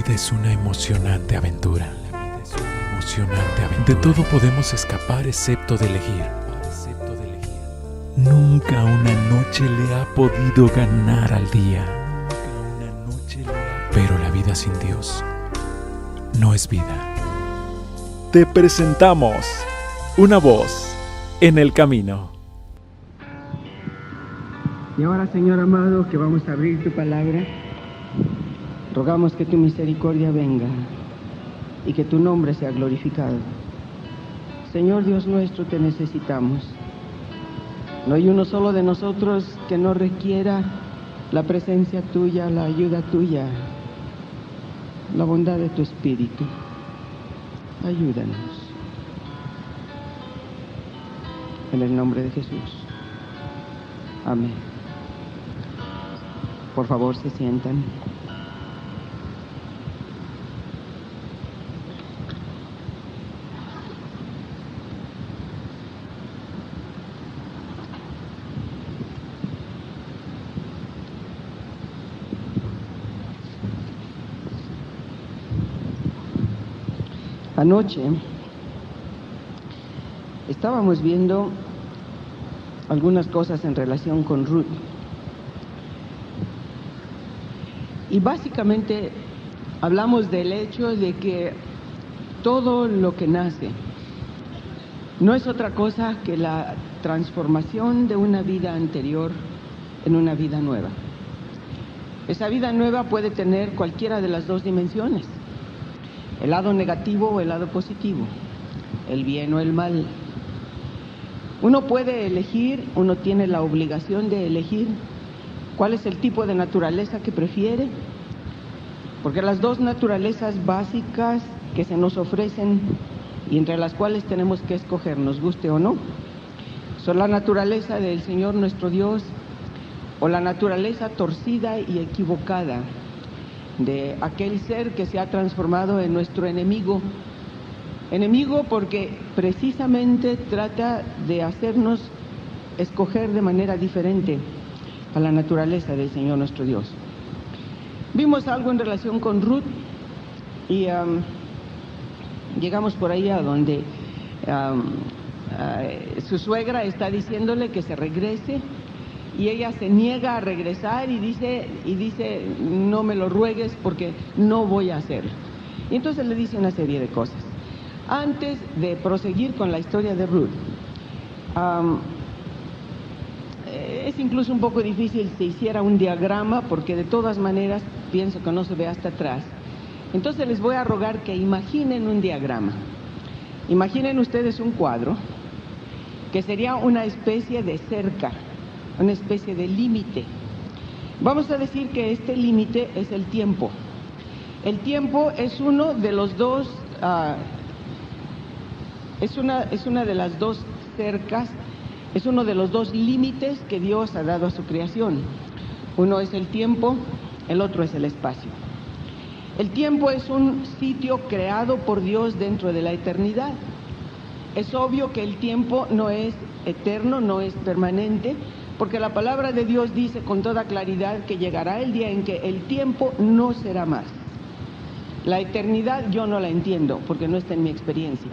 vida es una emocionante aventura. De todo podemos escapar excepto de elegir. Nunca una noche le ha podido ganar al día. Pero la vida sin Dios no es vida. Te presentamos Una Voz en el Camino. Y ahora, Señor amado, que vamos a abrir tu palabra, rogamos que tu misericordia venga y que tu nombre sea glorificado. Señor Dios nuestro, te necesitamos. No hay uno solo de nosotros que no requiera la presencia tuya, la ayuda tuya, la bondad de tu Espíritu. Ayúdanos. En el nombre de Jesús. Amén. Por favor, se sientan. Anoche estábamos viendo algunas cosas en relación con Ruth. Y básicamente hablamos del hecho de que todo lo que nace no es otra cosa que la transformación de una vida anterior en una vida nueva. Esa vida nueva puede tener cualquiera de las dos dimensiones, el lado negativo o el lado positivo, el bien o el mal. Uno puede elegir, uno tiene la obligación de elegir cuál es el tipo de naturaleza que prefiere, porque las dos naturalezas básicas que se nos ofrecen y entre las cuales tenemos que escoger, nos guste o no, son la naturaleza del Señor nuestro Dios o la naturaleza torcida y equivocada de aquel ser que se ha transformado en nuestro enemigo. Enemigo porque precisamente trata de hacernos escoger de manera diferente a la naturaleza del Señor nuestro Dios. Vimos algo en relación con Ruth y llegamos por ahí a donde su suegra está diciéndole que se regrese y ella se niega a regresar y dice, no me lo ruegues porque no voy a hacerlo. Y entonces le dice una serie de cosas. Antes de proseguir con la historia de Ruth, es incluso un poco difícil si hiciera un diagrama, porque de todas maneras pienso que no se ve hasta atrás. Entonces les voy a rogar que imaginen un diagrama. Imaginen ustedes un cuadro que sería una especie de cerca, una especie de límite. Vamos a decir que este límite es el tiempo. El tiempo es uno de los dos, es una de las dos cercas, es uno de los dos límites que Dios ha dado a su creación. Uno es el tiempo, el otro es el espacio. El tiempo es un sitio creado por Dios dentro de la eternidad. Es obvio que el tiempo no es eterno, no es permanente, porque la palabra de Dios dice con toda claridad que llegará el día en que el tiempo no será más. La eternidad yo no la entiendo, porque no está en mi experiencia.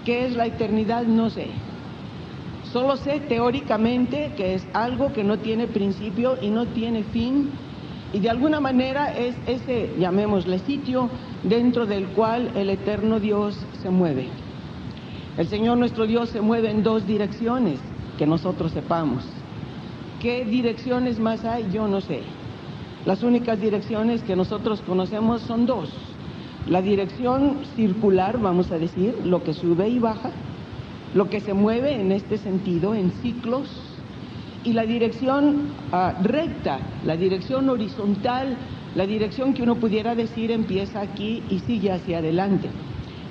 ¿Qué es la eternidad? No sé. Solo sé teóricamente que es algo que no tiene principio y no tiene fin, y de alguna manera es ese, llamémosle, sitio dentro del cual el eterno Dios se mueve. El Señor nuestro Dios se mueve en dos direcciones, que nosotros sepamos. ¿Qué direcciones más hay? Yo no sé. Las únicas direcciones que nosotros conocemos son dos. La dirección circular, vamos a decir, lo que sube y baja, lo que se mueve en este sentido, en ciclos, y la dirección recta, la dirección horizontal, la dirección que uno pudiera decir empieza aquí y sigue hacia adelante.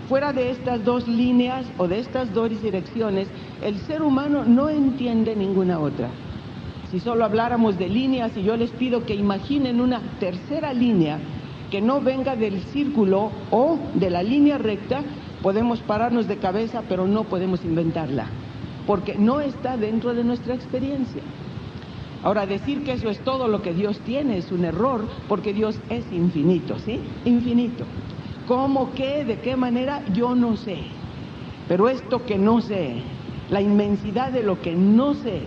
Fuera de estas dos líneas o de estas dos direcciones, el ser humano no entiende ninguna otra. Si solo habláramos de líneas, y yo les pido que imaginen una tercera línea que no venga del círculo o de la línea recta, podemos pararnos de cabeza, pero no podemos inventarla, porque no está dentro de nuestra experiencia. Ahora, decir que eso es todo lo que Dios tiene es un error, porque Dios es infinito, ¿sí? Infinito. ¿Cómo, qué, de qué manera? Yo no sé. Pero esto que no sé, la inmensidad de lo que no sé,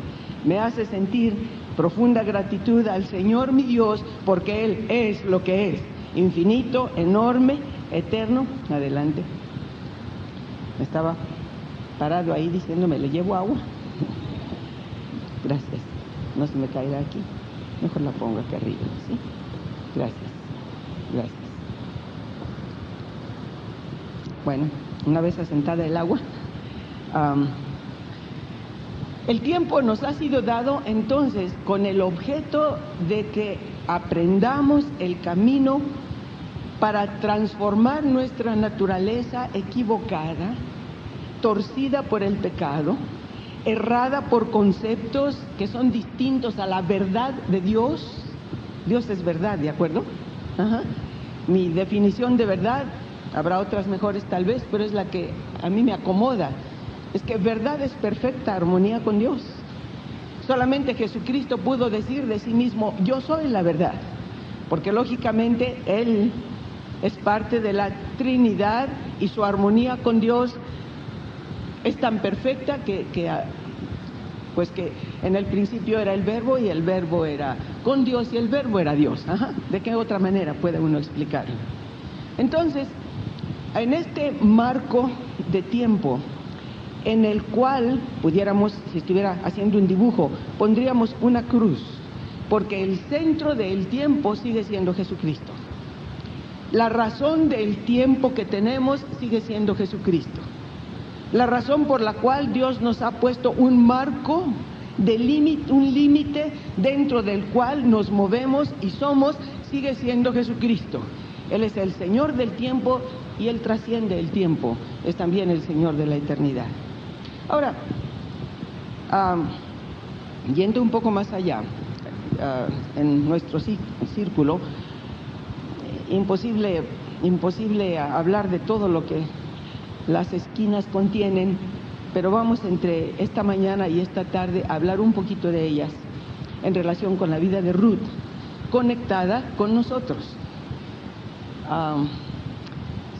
me hace sentir profunda gratitud al Señor mi Dios, porque Él es lo que es, infinito, enorme, eterno. Adelante. Estaba parado ahí diciéndome, ¿le llevo agua? Gracias. No se me caerá aquí. Mejor la pongo aquí arriba, ¿sí? Gracias. Gracias. Bueno, una vez asentada el agua, el tiempo nos ha sido dado entonces con el objeto de que aprendamos el camino para transformar nuestra naturaleza equivocada, torcida por el pecado, errada por conceptos que son distintos a la verdad de Dios. Dios es verdad, ¿de acuerdo? Ajá. Mi definición de verdad, habrá otras mejores tal vez, pero es la que a mí me acomoda. Es que verdad es perfecta armonía con Dios. Solamente Jesucristo pudo decir de sí mismo, yo soy la verdad, porque lógicamente Él es parte de la Trinidad y su armonía con Dios es tan perfecta que en el principio era el Verbo y el Verbo era con Dios y el Verbo era Dios. Ajá. ¿De qué otra manera puede uno explicarlo? Entonces, en este marco de tiempo en el cual pudiéramos, si estuviera haciendo un dibujo, pondríamos una cruz, porque el centro del tiempo sigue siendo Jesucristo. La razón del tiempo que tenemos sigue siendo Jesucristo. La razón por la cual Dios nos ha puesto un marco de límite, un límite dentro del cual nos movemos y somos, sigue siendo Jesucristo. Él es el Señor del tiempo y Él trasciende el tiempo, es también el Señor de la eternidad. Ahora, yendo un poco más allá, en nuestro círculo, imposible hablar de todo lo que las esquinas contienen, pero vamos entre esta mañana y esta tarde a hablar un poquito de ellas en relación con la vida de Ruth, conectada con nosotros.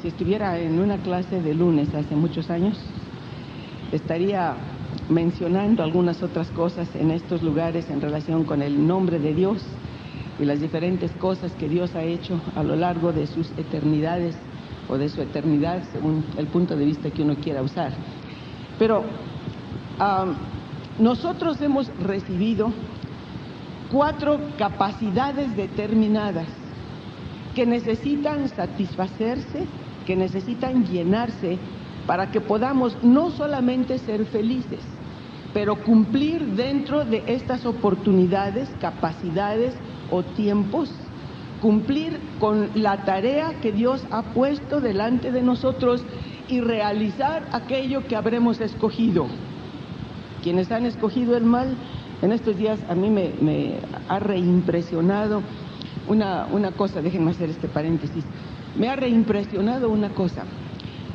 Si estuviera en una clase de lunes hace muchos años, estaría mencionando algunas otras cosas en estos lugares en relación con el nombre de Dios y las diferentes cosas que Dios ha hecho a lo largo de sus eternidades o de su eternidad, según el punto de vista que uno quiera usar. Pero nosotros hemos recibido 4 capacidades determinadas que necesitan satisfacerse, que necesitan llenarse para que podamos no solamente ser felices, pero cumplir dentro de estas oportunidades, capacidades o tiempos, cumplir con la tarea que Dios ha puesto delante de nosotros y realizar aquello que habremos escogido. Quienes han escogido el mal, en estos días a mí me ha reimpresionado una cosa, déjenme hacer este paréntesis, me ha reimpresionado una cosa.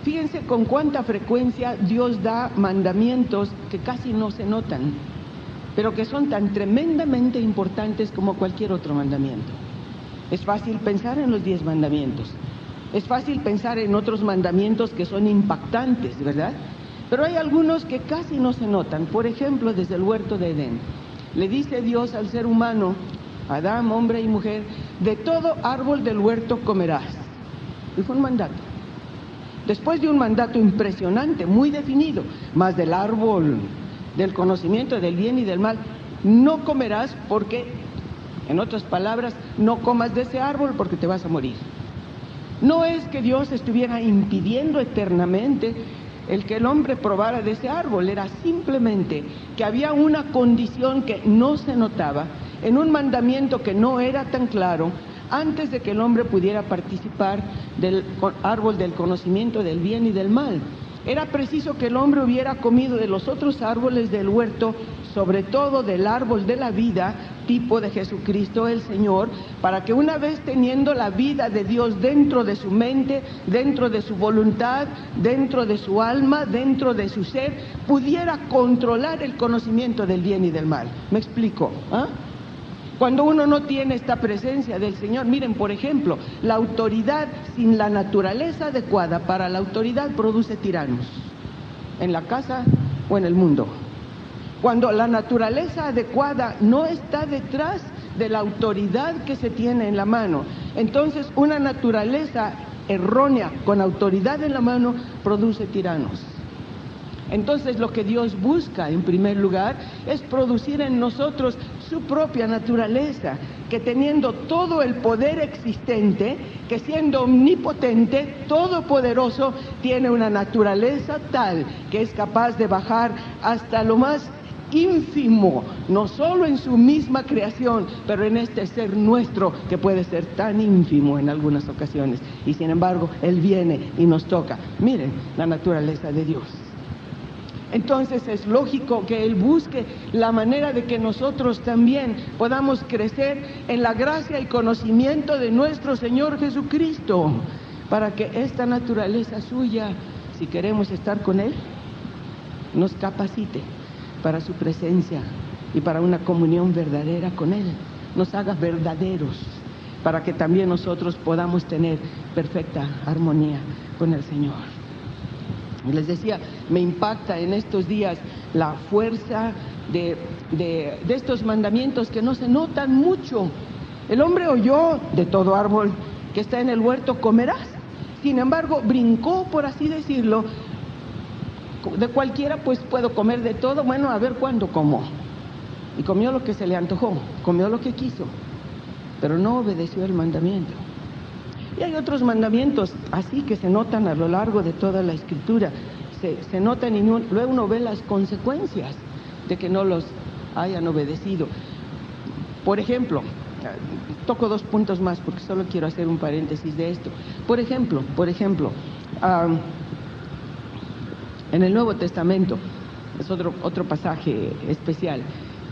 Fíjense con cuánta frecuencia Dios da mandamientos que casi no se notan, pero que son tan tremendamente importantes como cualquier otro mandamiento. Es fácil pensar en los 10 mandamientos, es fácil pensar en otros mandamientos que son impactantes, ¿verdad? Pero hay algunos que casi no se notan. Por ejemplo, desde el huerto de Edén, le dice Dios al ser humano, Adán, hombre y mujer, de todo árbol del huerto comerás. Y fue un mandato. Después de un mandato impresionante, muy definido, más del árbol del conocimiento del bien y del mal, no comerás porque, en otras palabras, no comas de ese árbol porque te vas a morir. No es que Dios estuviera impidiendo eternamente el que el hombre probara de ese árbol, era simplemente que había una condición que no se notaba, en un mandamiento que no era tan claro, antes de que el hombre pudiera participar del árbol del conocimiento del bien y del mal. Era preciso que el hombre hubiera comido de los otros árboles del huerto, sobre todo del árbol de la vida, tipo de Jesucristo el Señor, para que una vez teniendo la vida de Dios dentro de su mente, dentro de su voluntad, dentro de su alma, dentro de su ser, pudiera controlar el conocimiento del bien y del mal. ¿Me explico? Cuando uno no tiene esta presencia del Señor, miren, por ejemplo, la autoridad sin la naturaleza adecuada para la autoridad produce tiranos, en la casa o en el mundo. Cuando la naturaleza adecuada no está detrás de la autoridad que se tiene en la mano, entonces una naturaleza errónea con autoridad en la mano produce tiranos. Entonces lo que Dios busca en primer lugar es producir en nosotros su propia naturaleza, que teniendo todo el poder existente, que siendo omnipotente, todopoderoso, tiene una naturaleza tal que es capaz de bajar hasta lo más ínfimo, no solo en su misma creación, pero en este ser nuestro que puede ser tan ínfimo en algunas ocasiones. Y sin embargo, Él viene y nos toca. Miren la naturaleza de Dios. Entonces es lógico que Él busque la manera de que nosotros también podamos crecer en la gracia y conocimiento de nuestro Señor Jesucristo, para que esta naturaleza suya, si queremos estar con Él, nos capacite para su presencia y para una comunión verdadera con Él, nos haga verdaderos, para que también nosotros podamos tener perfecta armonía con el Señor. Y les decía, me impacta en estos días la fuerza de estos mandamientos que no se notan mucho. El hombre oyó: de todo árbol que está en el huerto comerás. Sin embargo, brincó, por así decirlo, de cualquiera pues puedo comer de todo, bueno, a ver cuándo como. Y comió lo que se le antojó, comió lo que quiso, pero no obedeció el mandamiento. Y hay otros mandamientos así que se notan a lo largo de toda la Escritura, se notan y luego uno ve las consecuencias de que no los hayan obedecido. Por ejemplo, toco 2 puntos más porque solo quiero hacer un paréntesis de esto. Por ejemplo, en el Nuevo Testamento, es otro pasaje especial,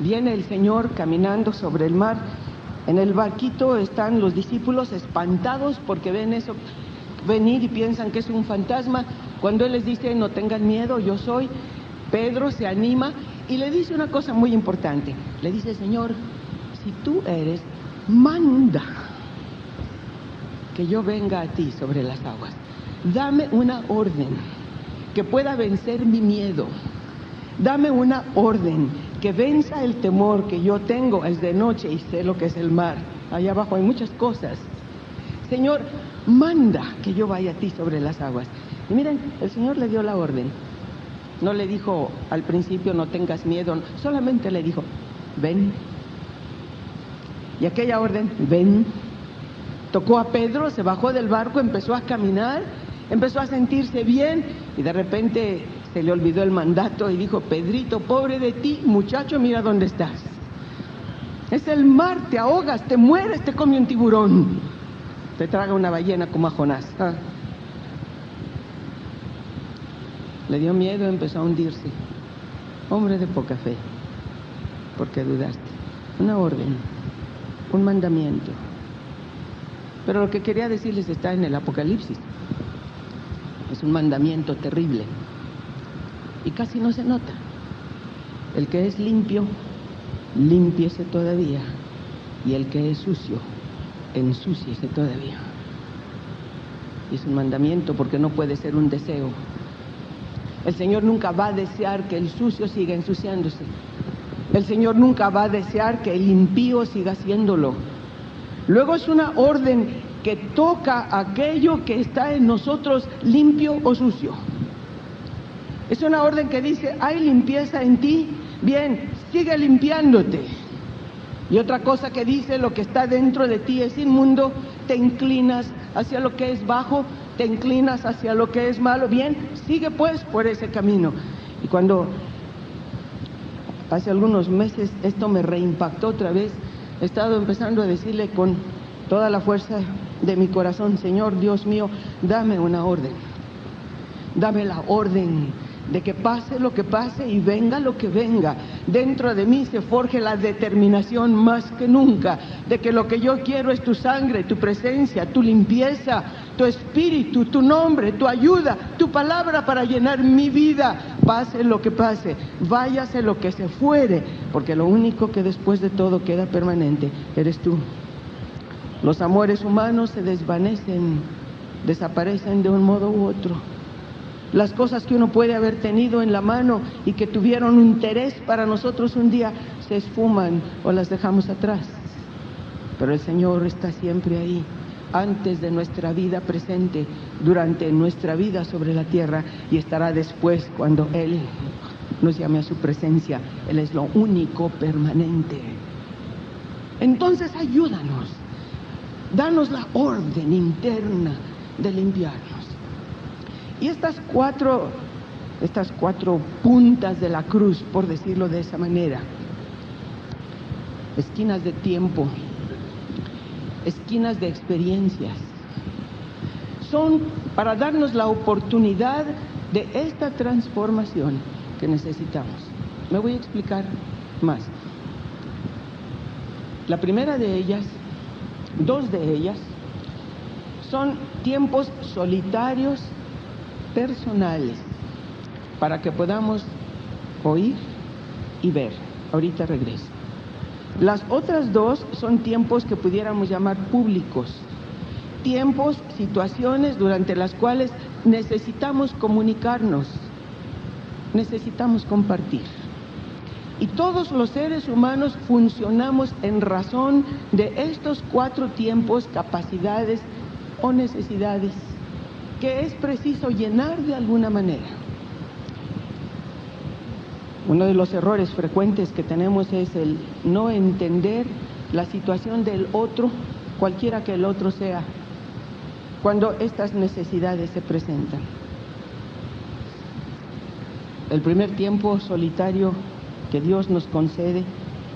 viene el Señor caminando sobre el mar. En el barquito están los discípulos espantados porque ven eso venir y piensan que es un fantasma. Cuando Él les dice: no tengan miedo, yo soy, Pedro se anima y le dice una cosa muy importante. Le dice: Señor, si tú eres, manda que yo venga a ti sobre las aguas. Dame una orden que pueda vencer mi miedo. Dame una orden que venza el temor que yo tengo. Es de noche y sé lo que es el mar. Allá abajo hay muchas cosas. Señor, manda que yo vaya a ti sobre las aguas. Y miren, el Señor le dio la orden. No le dijo al principio: no tengas miedo. Solamente le dijo: ven. Y aquella orden, ven, tocó a Pedro, se bajó del barco, empezó a caminar, empezó a sentirse bien y de repente se le olvidó el mandato y dijo: Pedrito, pobre de ti, muchacho, mira dónde estás. Es el mar, te ahogas, te mueres, te come un tiburón, te traga una ballena como a Jonás. Le dio miedo, empezó a hundirse. Hombre de poca fe, porque dudaste. Una orden, un mandamiento. Pero lo que quería decirles está en el Apocalipsis. Es un mandamiento terrible y casi no se nota. El que es limpio, límpiese todavía, y el que es sucio, ensúciese todavía. Y es un mandamiento porque no puede ser un deseo. El Señor nunca va a desear que el sucio siga ensuciándose. El Señor nunca va a desear que el impío siga haciéndolo. Luego es una orden que toca aquello que está en nosotros limpio o sucio. Es una orden que dice: hay limpieza en ti, bien, sigue limpiándote. Y otra cosa que dice: lo que está dentro de ti es inmundo, te inclinas hacia lo que es bajo, te inclinas hacia lo que es malo, bien, sigue pues por ese camino. Y cuando hace algunos meses esto me reimpactó otra vez, he estado empezando a decirle con toda la fuerza de mi corazón: Señor Dios mío, dame una orden. Dame la orden de que pase lo que pase y venga lo que venga. Dentro de mí se forje la determinación más que nunca de que lo que yo quiero es tu sangre, tu presencia, tu limpieza, tu espíritu, tu nombre, tu ayuda, tu palabra para llenar mi vida pase lo que pase, váyase lo que se fuere, porque lo único que después de todo queda permanente eres tú. Los amores humanos se desvanecen, desaparecen de un modo u otro. Las cosas que uno puede haber tenido en la mano y que tuvieron un interés para nosotros un día se esfuman o las dejamos atrás. Pero el Señor está siempre ahí, antes de nuestra vida presente, durante nuestra vida sobre la tierra, y estará después cuando Él nos llame a su presencia. Él es lo único permanente. Entonces ayúdanos, danos la orden interna de limpiarnos. Y estas cuatro puntas de la cruz, por decirlo de esa manera, esquinas de tiempo, esquinas de experiencias, son para darnos la oportunidad de esta transformación que necesitamos. Me voy a explicar más. La primera de ellas, dos de ellas, son tiempos solitarios personales para que podamos oír y ver. Ahorita regreso. Las otras dos son tiempos que pudiéramos llamar públicos, tiempos, situaciones durante las cuales necesitamos comunicarnos, necesitamos compartir. Y todos los seres humanos funcionamos en razón de estos cuatro tiempos, capacidades o necesidades que es preciso llenar de alguna manera. Uno de los errores frecuentes que tenemos es el no entender la situación del otro, cualquiera que el otro sea, cuando estas necesidades se presentan. El primer tiempo solitario que Dios nos concede,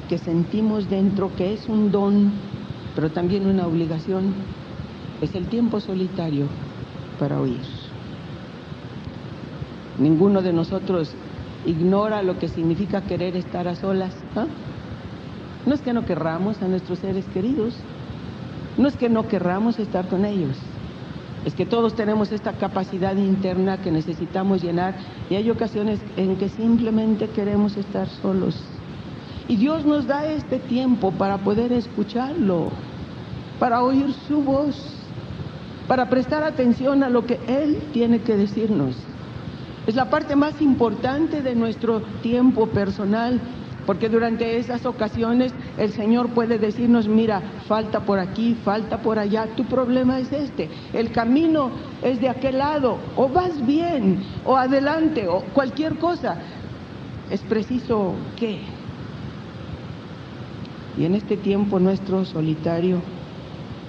que sentimos dentro, que es un don, pero también una obligación, es el tiempo solitario para oír. Ninguno de nosotros ignora lo que significa querer estar a solas. No es que no querramos a nuestros seres queridos, no es que no querramos estar con ellos, es que todos tenemos esta capacidad interna que necesitamos llenar, y hay ocasiones en que simplemente queremos estar solos. Y Dios nos da este tiempo para poder escucharlo, para oír su voz, para prestar atención a lo que Él tiene que decirnos. Es la parte más importante de nuestro tiempo personal, porque durante esas ocasiones el Señor puede decirnos: mira, falta por aquí, falta por allá, tu problema es este, el camino es de aquel lado, o vas bien, o adelante, o cualquier cosa. Es preciso que. Y en este tiempo nuestro solitario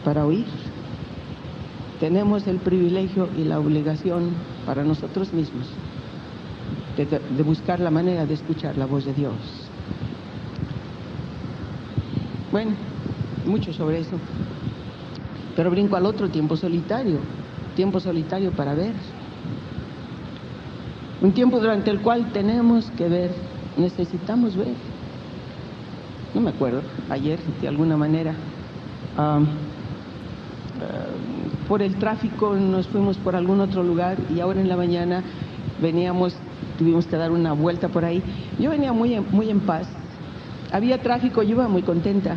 para oír, tenemos el privilegio y la obligación para nosotros mismos de buscar la manera de escuchar la voz de Dios. Bueno, mucho sobre eso, pero brinco al otro tiempo solitario para ver. Un tiempo durante el cual tenemos que ver, necesitamos ver. No me acuerdo, ayer de alguna manera, por el tráfico nos fuimos por algún otro lugar, y ahora en la mañana tuvimos que dar una vuelta por ahí. Yo venía muy en paz, había tráfico, yo iba muy contenta,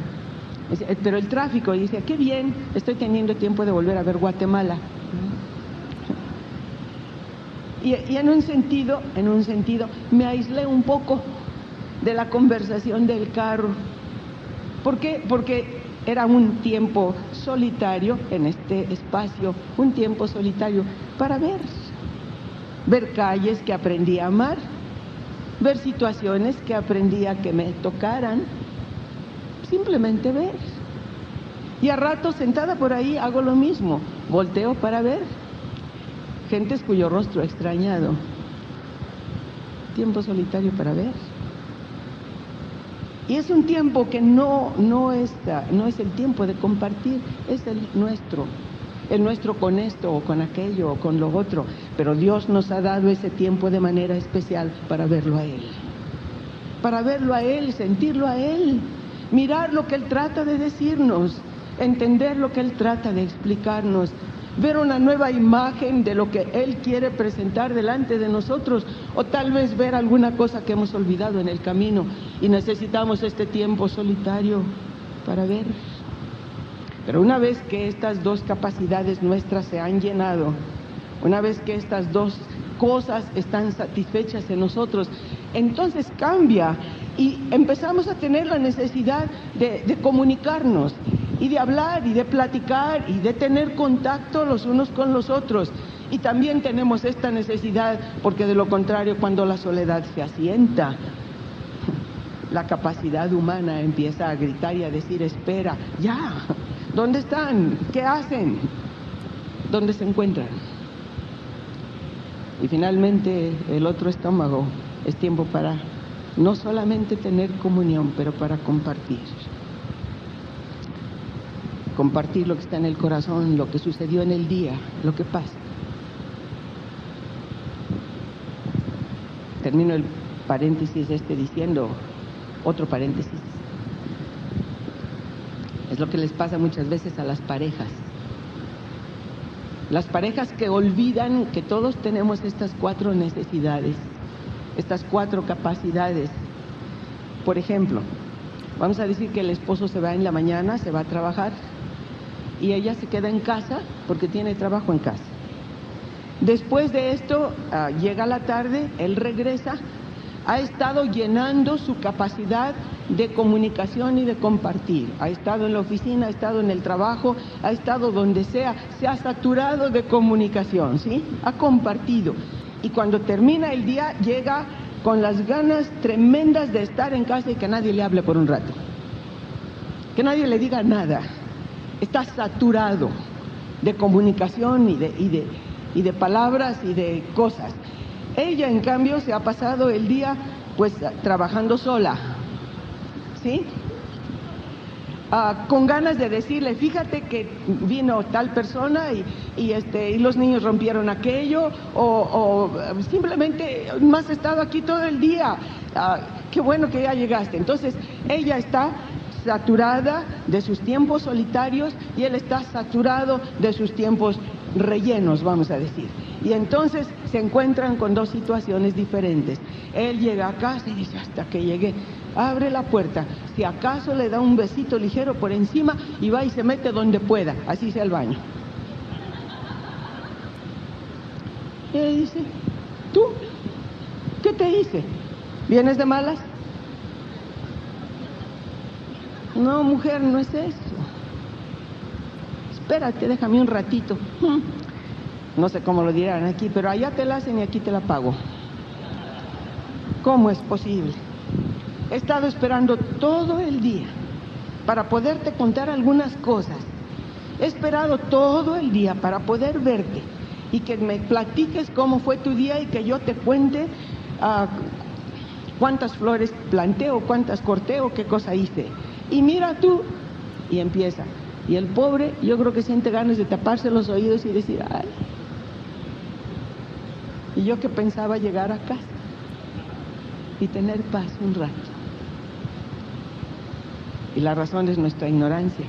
pero el tráfico, y decía: qué bien, estoy teniendo tiempo de volver a ver Guatemala. Y en un sentido me aislé un poco de la conversación del carro. ¿Por qué? Porque era un tiempo solitario en este espacio, un tiempo solitario para ver calles que aprendí a amar, ver situaciones que aprendí a que me tocaran, simplemente ver. Y a ratos sentada por ahí hago lo mismo, volteo para ver gentes cuyo rostro he extrañado. Tiempo solitario para ver. Y es un tiempo que no es el tiempo de compartir, es el nuestro con esto o con aquello o con lo otro, pero Dios nos ha dado ese tiempo de manera especial para verlo a Él, sentirlo a Él, mirar lo que Él trata de decirnos, entender lo que Él trata de explicarnos. ver una nueva imagen de lo que Él quiere presentar delante de nosotros, o tal vez ver alguna cosa que hemos olvidado en el camino y necesitamos este tiempo solitario para ver. Pero una vez que estas dos capacidades nuestras se han llenado, una vez que estas dos cosas están satisfechas en nosotros, entonces cambia y empezamos a tener la necesidad de comunicarnos y de hablar y de platicar y de tener contacto los unos con los otros. Y también tenemos esta necesidad porque de lo contrario, cuando la soledad se asienta, la capacidad humana empieza a gritar y a decir: espera, ya, ¿dónde están? ¿Qué hacen? ¿Dónde se encuentran? Y finalmente el otro estómago es tiempo para no solamente tener comunión, pero para compartir. Compartir lo que está en el corazón, lo que sucedió en el día, lo que pasa. Termino el paréntesis diciendo otro paréntesis. Es lo que les pasa muchas veces a las parejas. Las parejas que olvidan que todos tenemos estas 4 necesidades, estas 4 capacidades. Por ejemplo, vamos a decir que el esposo se va en la mañana, se va a trabajar, y ella se queda en casa porque tiene trabajo en casa. Después de esto, llega la tarde, él regresa, ha estado llenando su capacidad de comunicación y de compartir. Ha estado en la oficina, ha estado en el trabajo, ha estado donde sea, se ha saturado de comunicación, ¿sí? Ha compartido. Y cuando termina el día, llega con las ganas tremendas de estar en casa y que nadie le hable por un rato. Que nadie le diga nada. Está saturado de comunicación y de palabras y de cosas. Ella, en cambio, se ha pasado el día pues trabajando sola, ¿sí? Con ganas de decirle: fíjate que vino tal persona y los niños rompieron aquello, o simplemente no has estado aquí todo el día, qué bueno que ya llegaste. Entonces ella está saturada de sus tiempos solitarios y él está saturado de sus tiempos rellenos, vamos a decir. Y entonces se encuentran con 2 situaciones diferentes. Él llega a casa y dice: hasta que llegué. Abre la puerta, si acaso le da un besito ligero por encima y va y se mete donde pueda, así sea el baño. Y él dice: ¿tú? ¿Qué te hice? ¿Vienes de malas? No, mujer, no es eso. Espérate, déjame un ratito. No sé cómo lo dirán aquí, pero allá te la hacen y aquí te la pago. ¿Cómo es posible? He estado esperando todo el día para poderte contar algunas cosas. He esperado todo el día para poder verte y que me platiques cómo fue tu día y que yo te cuente cuántas flores planté o cuántas corté o qué cosa hice. Y mira tú, y empieza. Y el pobre, yo creo que siente ganas de taparse los oídos y decir: ay. Y yo que pensaba llegar a casa y tener paz un rato. Y la razón es nuestra ignorancia.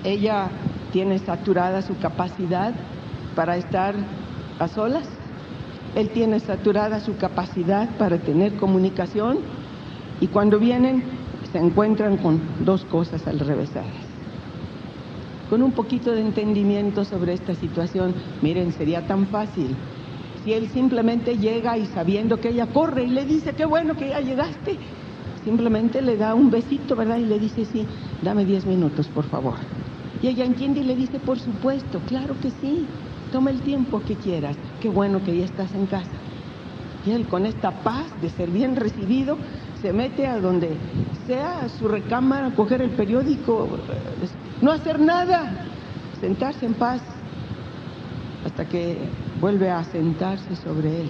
Ella tiene saturada su capacidad para estar a solas. Él tiene saturada su capacidad para tener comunicación. Y cuando vienen, se encuentran con 2 cosas al revésadas. Con un poquito de entendimiento sobre esta situación, miren, sería tan fácil si él simplemente llega y sabiendo que ella corre y le dice: qué bueno que ya llegaste, simplemente le da un besito, ¿verdad? Y le dice: sí, dame 10 minutos, por favor. Y ella entiende y le dice: por supuesto, claro que sí, toma el tiempo que quieras, qué bueno que ya estás en casa. Y él, con esta paz de ser bien recibido, se mete a donde sea, a su recámara, coger el periódico, no hacer nada, sentarse en paz, hasta que vuelve a sentarse sobre él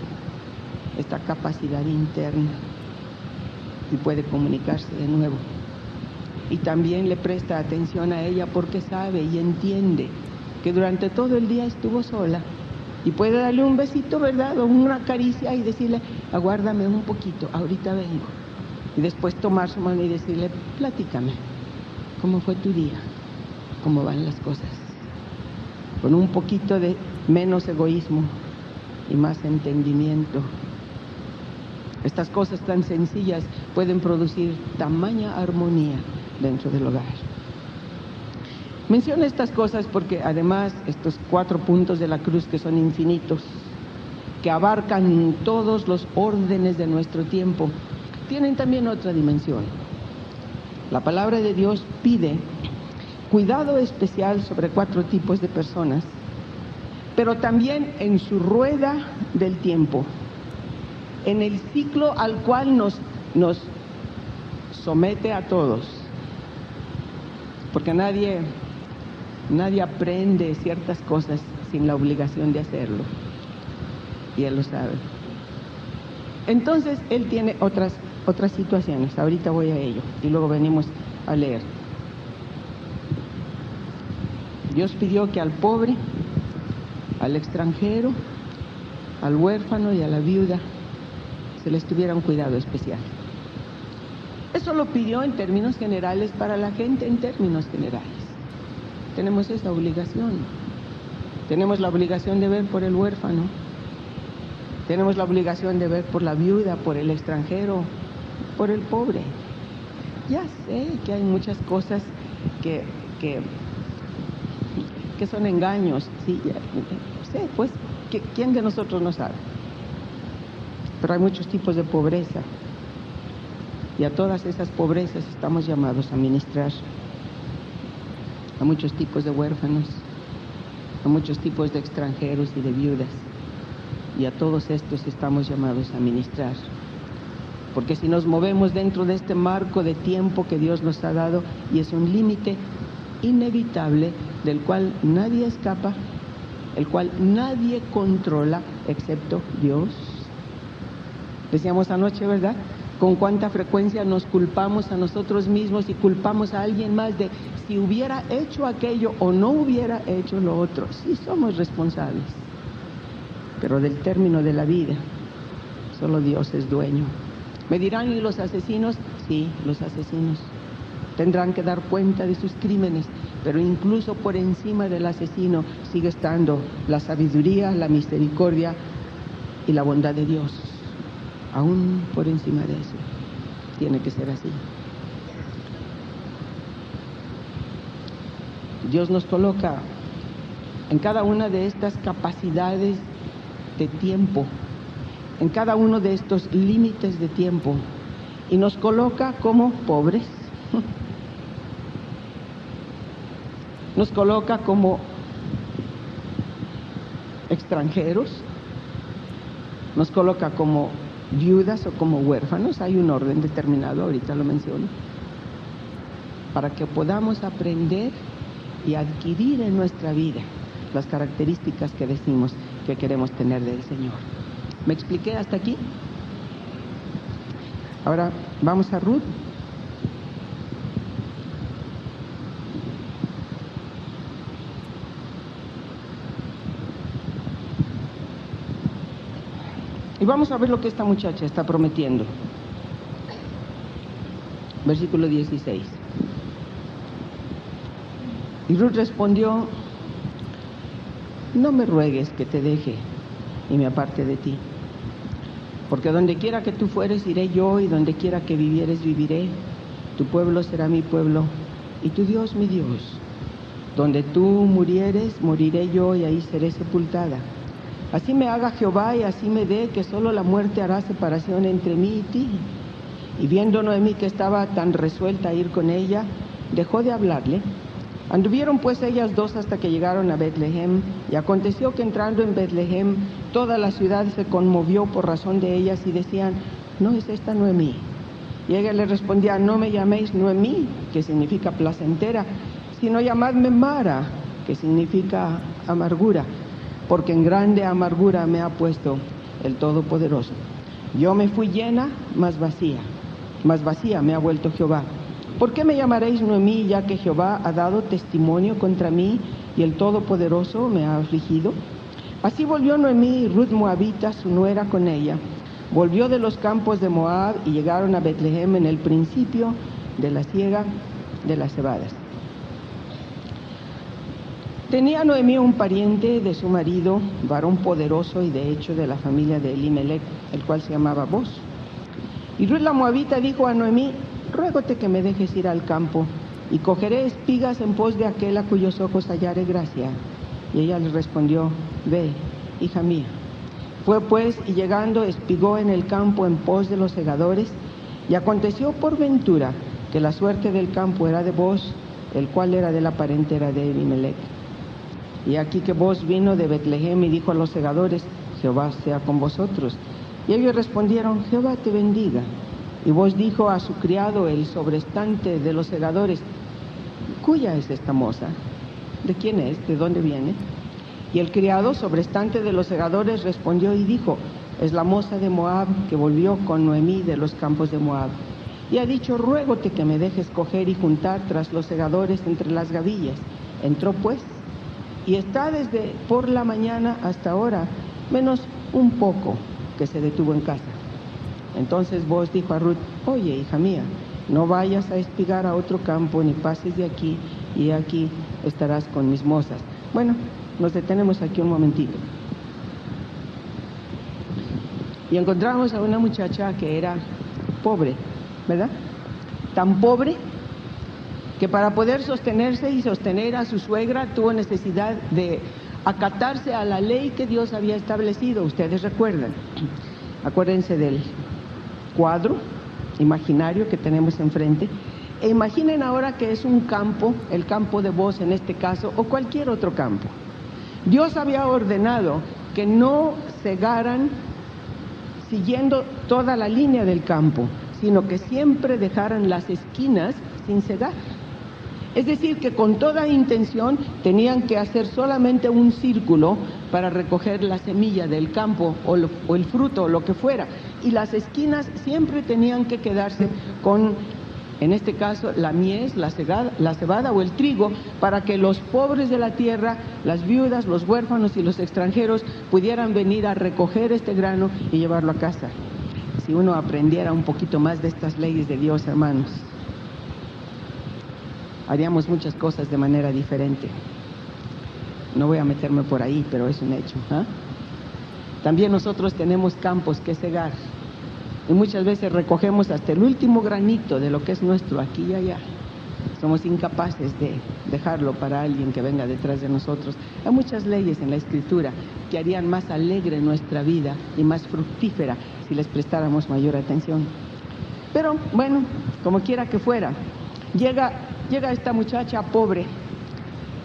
esta capacidad interna y puede comunicarse de nuevo. Y también le presta atención a ella porque sabe y entiende que durante todo el día estuvo sola y puede darle un besito, ¿verdad? O una caricia y decirle: aguárdame un poquito, ahorita vengo. Y después tomar su mano y decirle: platícame, ¿cómo fue tu día? ¿Cómo van las cosas? con un poquito de menos egoísmo y más entendimiento. Estas cosas tan sencillas pueden producir tamaña armonía dentro del hogar. Menciono estas cosas porque además estos 4 puntos de la cruz, que son infinitos, que abarcan todos los órdenes de nuestro tiempo, tienen también otra dimensión. La palabra de Dios pide cuidado especial sobre 4 tipos de personas, pero también en su rueda del tiempo, en el ciclo al cual nos somete a todos, porque nadie aprende ciertas cosas sin la obligación de hacerlo, y Él lo sabe. Entonces Él tiene otras situaciones, ahorita voy a ello, y luego venimos a leer. Dios pidió que al pobre, al extranjero, al huérfano y a la viuda se les tuviera un cuidado especial. Eso lo pidió en términos generales para la gente, en términos generales. Tenemos esa obligación. Tenemos la obligación de ver por el huérfano. Tenemos la obligación de ver por la viuda, por el extranjero, por el pobre. Ya sé que hay muchas cosas que son engaños. Sí, ya sé, pues, ¿quién de nosotros no sabe? Pero hay muchos tipos de pobreza. Y a todas esas pobrezas estamos llamados a ministrar. A muchos tipos de huérfanos, a muchos tipos de extranjeros y de viudas. Y a todos estos estamos llamados a ministrar. Porque si nos movemos dentro de este marco de tiempo que Dios nos ha dado, y es un límite inevitable del cual nadie escapa, el cual nadie controla excepto Dios. Decíamos anoche, ¿verdad?, con cuánta frecuencia nos culpamos a nosotros mismos y culpamos a alguien más de si hubiera hecho aquello o no hubiera hecho lo otro. Sí somos responsables, pero del término de la vida solo Dios es dueño. Me dirán, ¿y los asesinos? Sí, los asesinos tendrán que dar cuenta de sus crímenes, pero incluso por encima del asesino sigue estando la sabiduría, la misericordia y la bondad de Dios. Aún por encima de eso, tiene que ser así. Dios nos coloca en cada una de estas capacidades de tiempo, en cada uno de estos límites de tiempo, y nos coloca como pobres, nos coloca como extranjeros, nos coloca como viudas o como huérfanos. Hay un orden determinado, ahorita lo menciono, para que podamos aprender y adquirir en nuestra vida las características que decimos que queremos tener del Señor. ¿Me expliqué hasta aquí? Ahora vamos a Ruth. Y vamos a ver lo que esta muchacha está prometiendo. Versículo 16. Y Ruth respondió: no me ruegues que te deje y me aparte de ti, porque donde quiera que tú fueres iré yo, y donde quiera que vivieres viviré. Tu pueblo será mi pueblo y tu Dios mi Dios. Donde tú murieres, moriré yo, y ahí seré sepultada. Así me haga Jehová y así me dé, que solo la muerte hará separación entre mí y ti. Y viendo Noemí que estaba tan resuelta a ir con ella, dejó de hablarle. Anduvieron pues ellas dos hasta que llegaron a Betlehem, y aconteció que entrando en Betlehem, toda la ciudad se conmovió por razón de ellas, y decían: ¿no es esta Noemí? Y ella le respondía: no me llaméis Noemí, que significa placentera, sino llamadme Mara, que significa amargura, porque en grande amargura me ha puesto el Todopoderoso. Yo me fui llena, más vacía me ha vuelto Jehová. ¿Por qué me llamaréis Noemí, ya que Jehová ha dado testimonio contra mí y el Todopoderoso me ha afligido? Así volvió Noemí y Ruth moabita, su nuera, con ella. Volvió de los campos de Moab y llegaron a Betlehem en el principio de la siega de las cebadas. Tenía Noemí un pariente de su marido, varón poderoso y de hecho de la familia de Elimelech, el cual se llamaba Boz. Y Ruth la moabita dijo a Noemí: ruégote que me dejes ir al campo, y cogeré espigas en pos de aquel a cuyos ojos hallare gracia. Y ella le respondió: ve, hija mía. Fue pues, y llegando espigó en el campo en pos de los segadores, y aconteció por ventura que la suerte del campo era de Boz, el cual era de la parentela de Elimelech. Y aquí que Boz vino de Betlehem y dijo a los segadores: Jehová sea con vosotros. Y ellos respondieron: Jehová te bendiga. Y Boz dijo a su criado, el sobrestante de los segadores: ¿cuya es esta moza? ¿De quién es? ¿De dónde viene? Y el criado sobrestante de los segadores respondió y dijo: es la moza de Moab, que volvió con Noemí de los campos de Moab. Y ha dicho: ruégote que me dejes coger y juntar tras los segadores entre las gavillas. Entró pues, y está desde por la mañana hasta ahora, menos un poco que se detuvo en casa. Entonces Boz dijo a Ruth: oye, hija mía, no vayas a espigar a otro campo, ni pases de aquí, y aquí estarás con mis mozas. Bueno, nos detenemos aquí un momentito. Y encontramos a una muchacha que era pobre, ¿verdad? Tan pobre que para poder sostenerse y sostener a su suegra tuvo necesidad de acatarse a la ley que Dios había establecido. Ustedes recuerdan. Acuérdense del cuadro imaginario que tenemos enfrente. E imaginen ahora que es un campo, el campo de Boz en este caso, o cualquier otro campo. Dios había ordenado que no cegaran siguiendo toda la línea del campo, sino que siempre dejaran las esquinas sin cegar. Es decir, que con toda intención tenían que hacer solamente un círculo para recoger la semilla del campo o el fruto o lo que fuera. Y las esquinas siempre tenían que quedarse con, en este caso, la mies, la cebada o el trigo, para que los pobres de la tierra, las viudas, los huérfanos y los extranjeros pudieran venir a recoger este grano y llevarlo a casa. Si uno aprendiera un poquito más de estas leyes de Dios, hermanos, haríamos muchas cosas de manera diferente. No voy a meterme por ahí, pero es un hecho, ¿eh? También nosotros tenemos campos que cegar, y muchas veces recogemos hasta el último granito de lo que es nuestro aquí y allá. Somos incapaces de dejarlo para alguien que venga detrás de nosotros. Hay muchas leyes en la Escritura que harían más alegre nuestra vida y más fructífera si les prestáramos mayor atención. Pero bueno, como quiera que fuera, llega esta muchacha pobre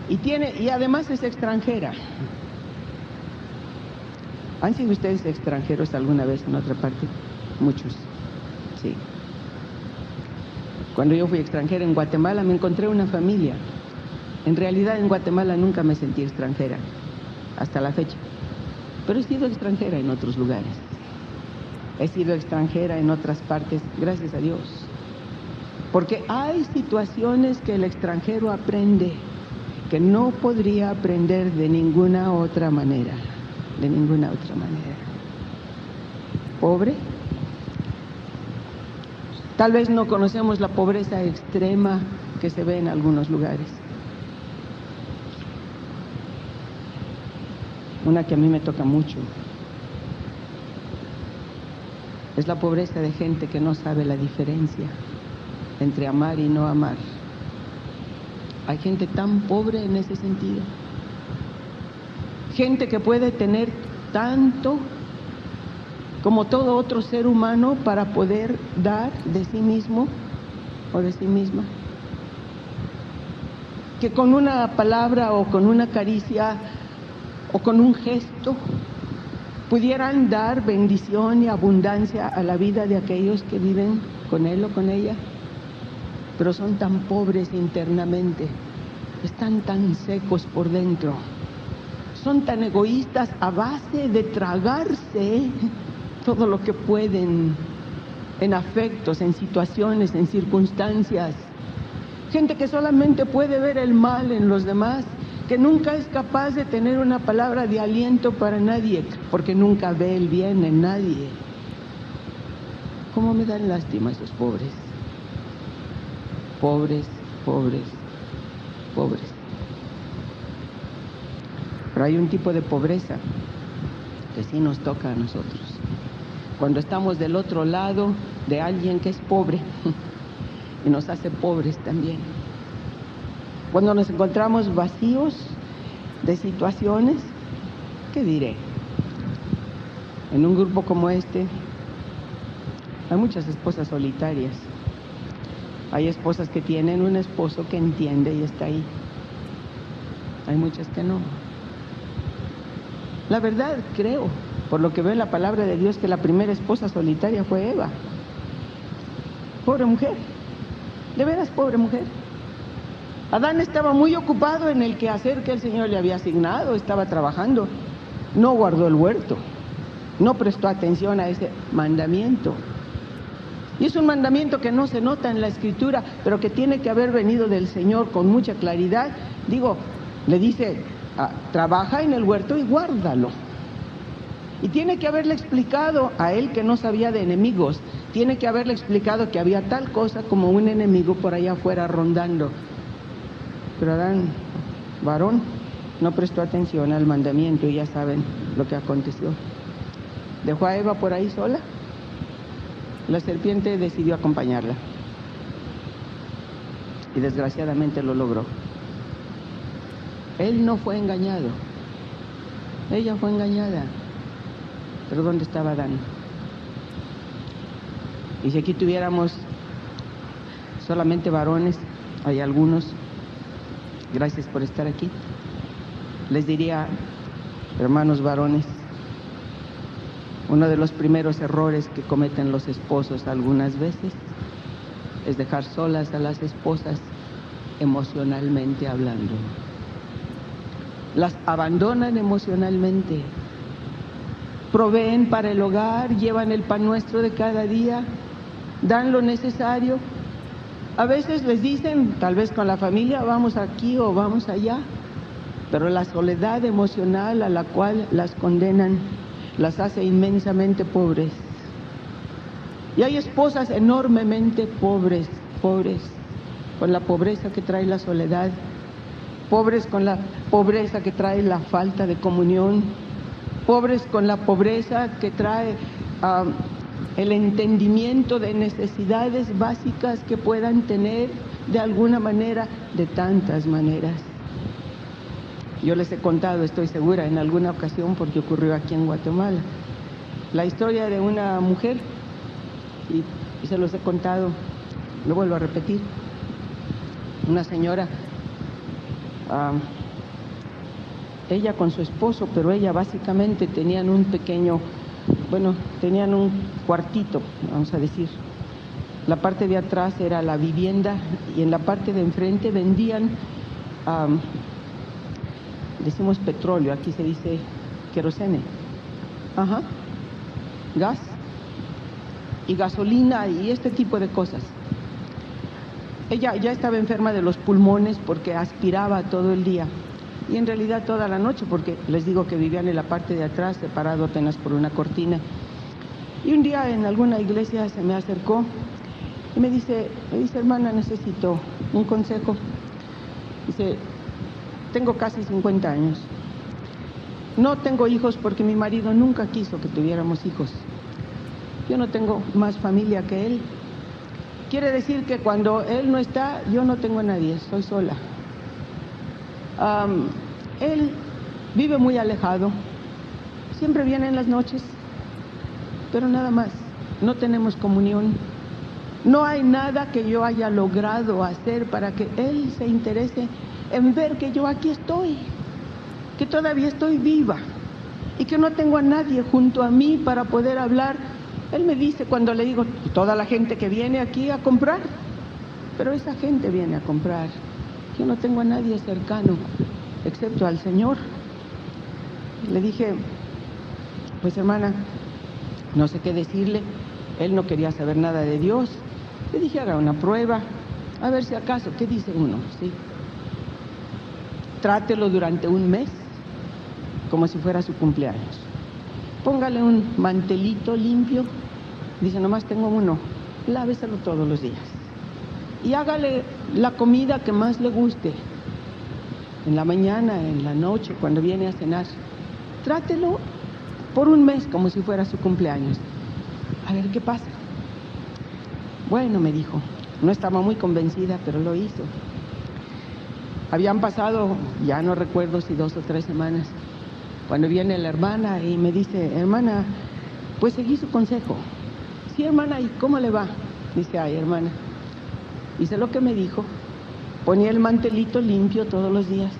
y además es extranjera. ¿Han sido ustedes extranjeros alguna vez en otra parte? Muchos, sí. Cuando yo fui extranjera en Guatemala me encontré una familia. En realidad en Guatemala nunca me sentí extranjera, hasta la fecha. Pero he sido extranjera en otros lugares. He sido extranjera en otras partes, gracias a Dios. Porque hay situaciones que el extranjero aprende que no podría aprender de ninguna otra manera. De ninguna otra manera. Pobre. Tal vez no conocemos la pobreza extrema que se ve en algunos lugares. Una que a mí me toca mucho es la pobreza de gente que no sabe la diferencia entre amar y no amar. Hay gente tan pobre en ese sentido. Gente que puede tener tanto como todo otro ser humano para poder dar de sí mismo o de sí misma. Que con una palabra o con una caricia o con un gesto pudieran dar bendición y abundancia a la vida de aquellos que viven con él o con ella. Pero son tan pobres internamente, están tan secos por dentro, son tan egoístas a base de tragarse todo lo que pueden en afectos, en situaciones, en circunstancias. Gente que solamente puede ver el mal en los demás, que nunca es capaz de tener una palabra de aliento para nadie, porque nunca ve el bien en nadie. ¿Cómo me dan lástima esos pobres? Pobres, pobres, pobres. Pero hay un tipo de pobreza que sí nos toca a nosotros. Cuando estamos del otro lado de alguien que es pobre y nos hace pobres también. Cuando nos encontramos vacíos de situaciones, ¿qué diré? En un grupo como este hay muchas esposas solitarias. Hay esposas que tienen un esposo que entiende y está ahí. Hay muchas que no. La verdad, creo, por lo que veo en la palabra de Dios, que la primera esposa solitaria fue Eva. Pobre mujer, de veras pobre mujer. Adán estaba muy ocupado en el quehacer que el Señor le había asignado, estaba trabajando, no guardó el huerto, no prestó atención a ese mandamiento. Y es un mandamiento que no se nota en la Escritura, pero que tiene que haber venido del Señor con mucha claridad. Digo, le dice, trabaja en el huerto y guárdalo. Y tiene que haberle explicado a él que no sabía de enemigos, tiene que haberle explicado que había tal cosa como un enemigo por allá afuera rondando. Pero Adán, varón, no prestó atención al mandamiento y ya saben lo que aconteció. Dejó a Eva por ahí sola. La serpiente decidió acompañarla. Y desgraciadamente lo logró. Él no fue engañado. Ella fue engañada. Pero ¿dónde estaba Adán? Y si aquí tuviéramos solamente varones, hay algunos, gracias por estar aquí, les diría, hermanos varones, uno de los primeros errores que cometen los esposos algunas veces es dejar solas a las esposas emocionalmente hablando. Las abandonan emocionalmente. Proveen para el hogar, llevan el pan nuestro de cada día, dan lo necesario. A veces les dicen, tal vez con la familia, vamos aquí o vamos allá, pero la soledad emocional a la cual las condenan las hace inmensamente pobres. Y hay esposas enormemente pobres, con la pobreza que trae la soledad, pobres con la pobreza que trae la falta de comunión, pobres con la pobreza que trae el entendimiento de necesidades básicas que puedan tener de alguna manera, de tantas maneras. Yo les he contado, estoy segura, en alguna ocasión, porque ocurrió aquí en Guatemala, la historia de una mujer, y se los he contado, lo vuelvo a repetir. Una señora, ella con su esposo, pero ella básicamente tenían un pequeño, tenían un cuartito, vamos a decir. La parte de atrás era la vivienda y en la parte de enfrente vendían, decimos petróleo, aquí se dice querosene, gas y gasolina y este tipo de cosas. Ella ya estaba enferma de los pulmones porque aspiraba todo el día y en realidad toda la noche, porque les digo que vivían en la parte de atrás, separado apenas por una cortina. Y un día en alguna iglesia se me acercó y me dice, hermana, necesito un consejo. Dice, tengo casi 50 años. No tengo hijos porque mi marido nunca quiso que tuviéramos hijos. Yo no tengo más familia que él. Quiere decir que cuando él no está, yo no tengo a nadie, soy sola. Él vive muy alejado, siempre viene en las noches, pero nada más, no tenemos comunión. No hay nada que yo haya logrado hacer para que él se interese en ver que yo aquí estoy, que todavía estoy viva y que no tengo a nadie junto a mí para poder hablar. Él me dice cuando le digo, toda la gente que viene aquí a comprar, pero esa gente viene a comprar. Yo no tengo a nadie cercano, excepto al Señor. Le dije, pues hermana, no sé qué decirle. Él no quería saber nada de Dios. Le dije, haga una prueba, a ver si acaso, ¿qué dice uno? ¿Sí? Trátelo durante un mes, como si fuera su cumpleaños. Póngale un mantelito limpio. Dice, nomás tengo uno, láveselo todos los días. Y hágale la comida que más le guste. en la mañana, en la noche, cuando viene a cenar. Trátelo por un mes como si fuera su cumpleaños. A ver qué pasa. Bueno, me dijo. No estaba muy convencida, pero lo hizo. Habían pasado, ya no recuerdo si 2 o 3 semanas, cuando viene la hermana y me dice, hermana, pues seguí su consejo. Sí, hermana, ¿y cómo le va? Dice, ay, hermana, hice lo que me dijo. Ponía el mantelito limpio todos los días.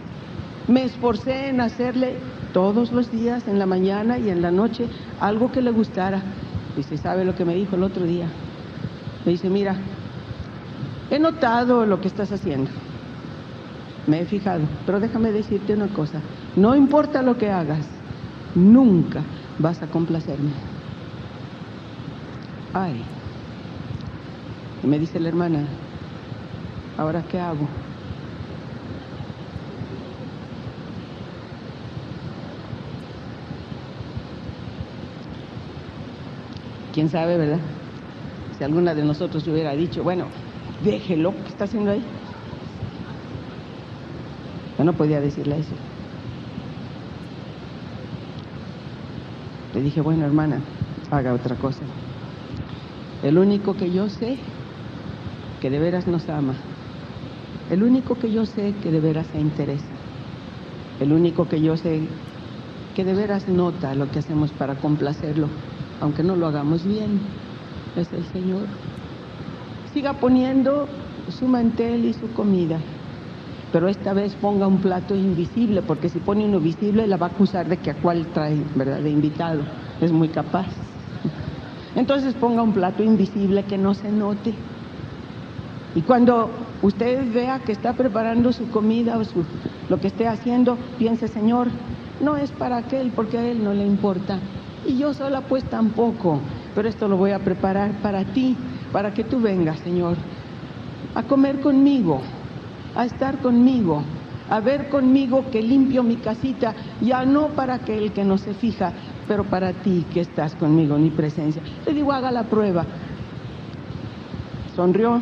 Me esforcé en hacerle todos los días, en la mañana y en la noche, algo que le gustara. Dice, ¿sabe lo que me dijo el otro día? Me dice, mira, he notado lo que estás haciendo. Me he fijado, pero déjame decirte una cosa. No importa lo que hagas, nunca vas a complacerme. Ay. Y me dice la hermana, ¿ahora qué hago? ¿Quién sabe, verdad? Si alguna de nosotros hubiera dicho, bueno, déjelo, ¿qué está haciendo ahí? Yo no podía decirle eso. Le dije, bueno, hermana, haga otra cosa. El único que yo sé que de veras nos ama, el único que yo sé que de veras se interesa, el único que yo sé que de veras nota lo que hacemos para complacerlo, aunque no lo hagamos bien, es el Señor. Siga poniendo su mantel y su comida, pero esta vez ponga un plato invisible, porque si pone uno visible la va a acusar de que a cuál trae, ¿verdad?, de invitado. Es muy capaz. Entonces ponga un plato invisible que no se note. Y cuando usted vea que está preparando su comida o lo que esté haciendo, piense, Señor, no es para aquel, porque a él no le importa. Y yo sola pues tampoco, pero esto lo voy a preparar para ti, para que tú vengas, Señor, a comer conmigo, a estar conmigo, a ver conmigo que limpio mi casita, ya no para aquel que no se fija, pero para ti que estás conmigo en mi presencia. Le digo, haga la prueba. Sonrió,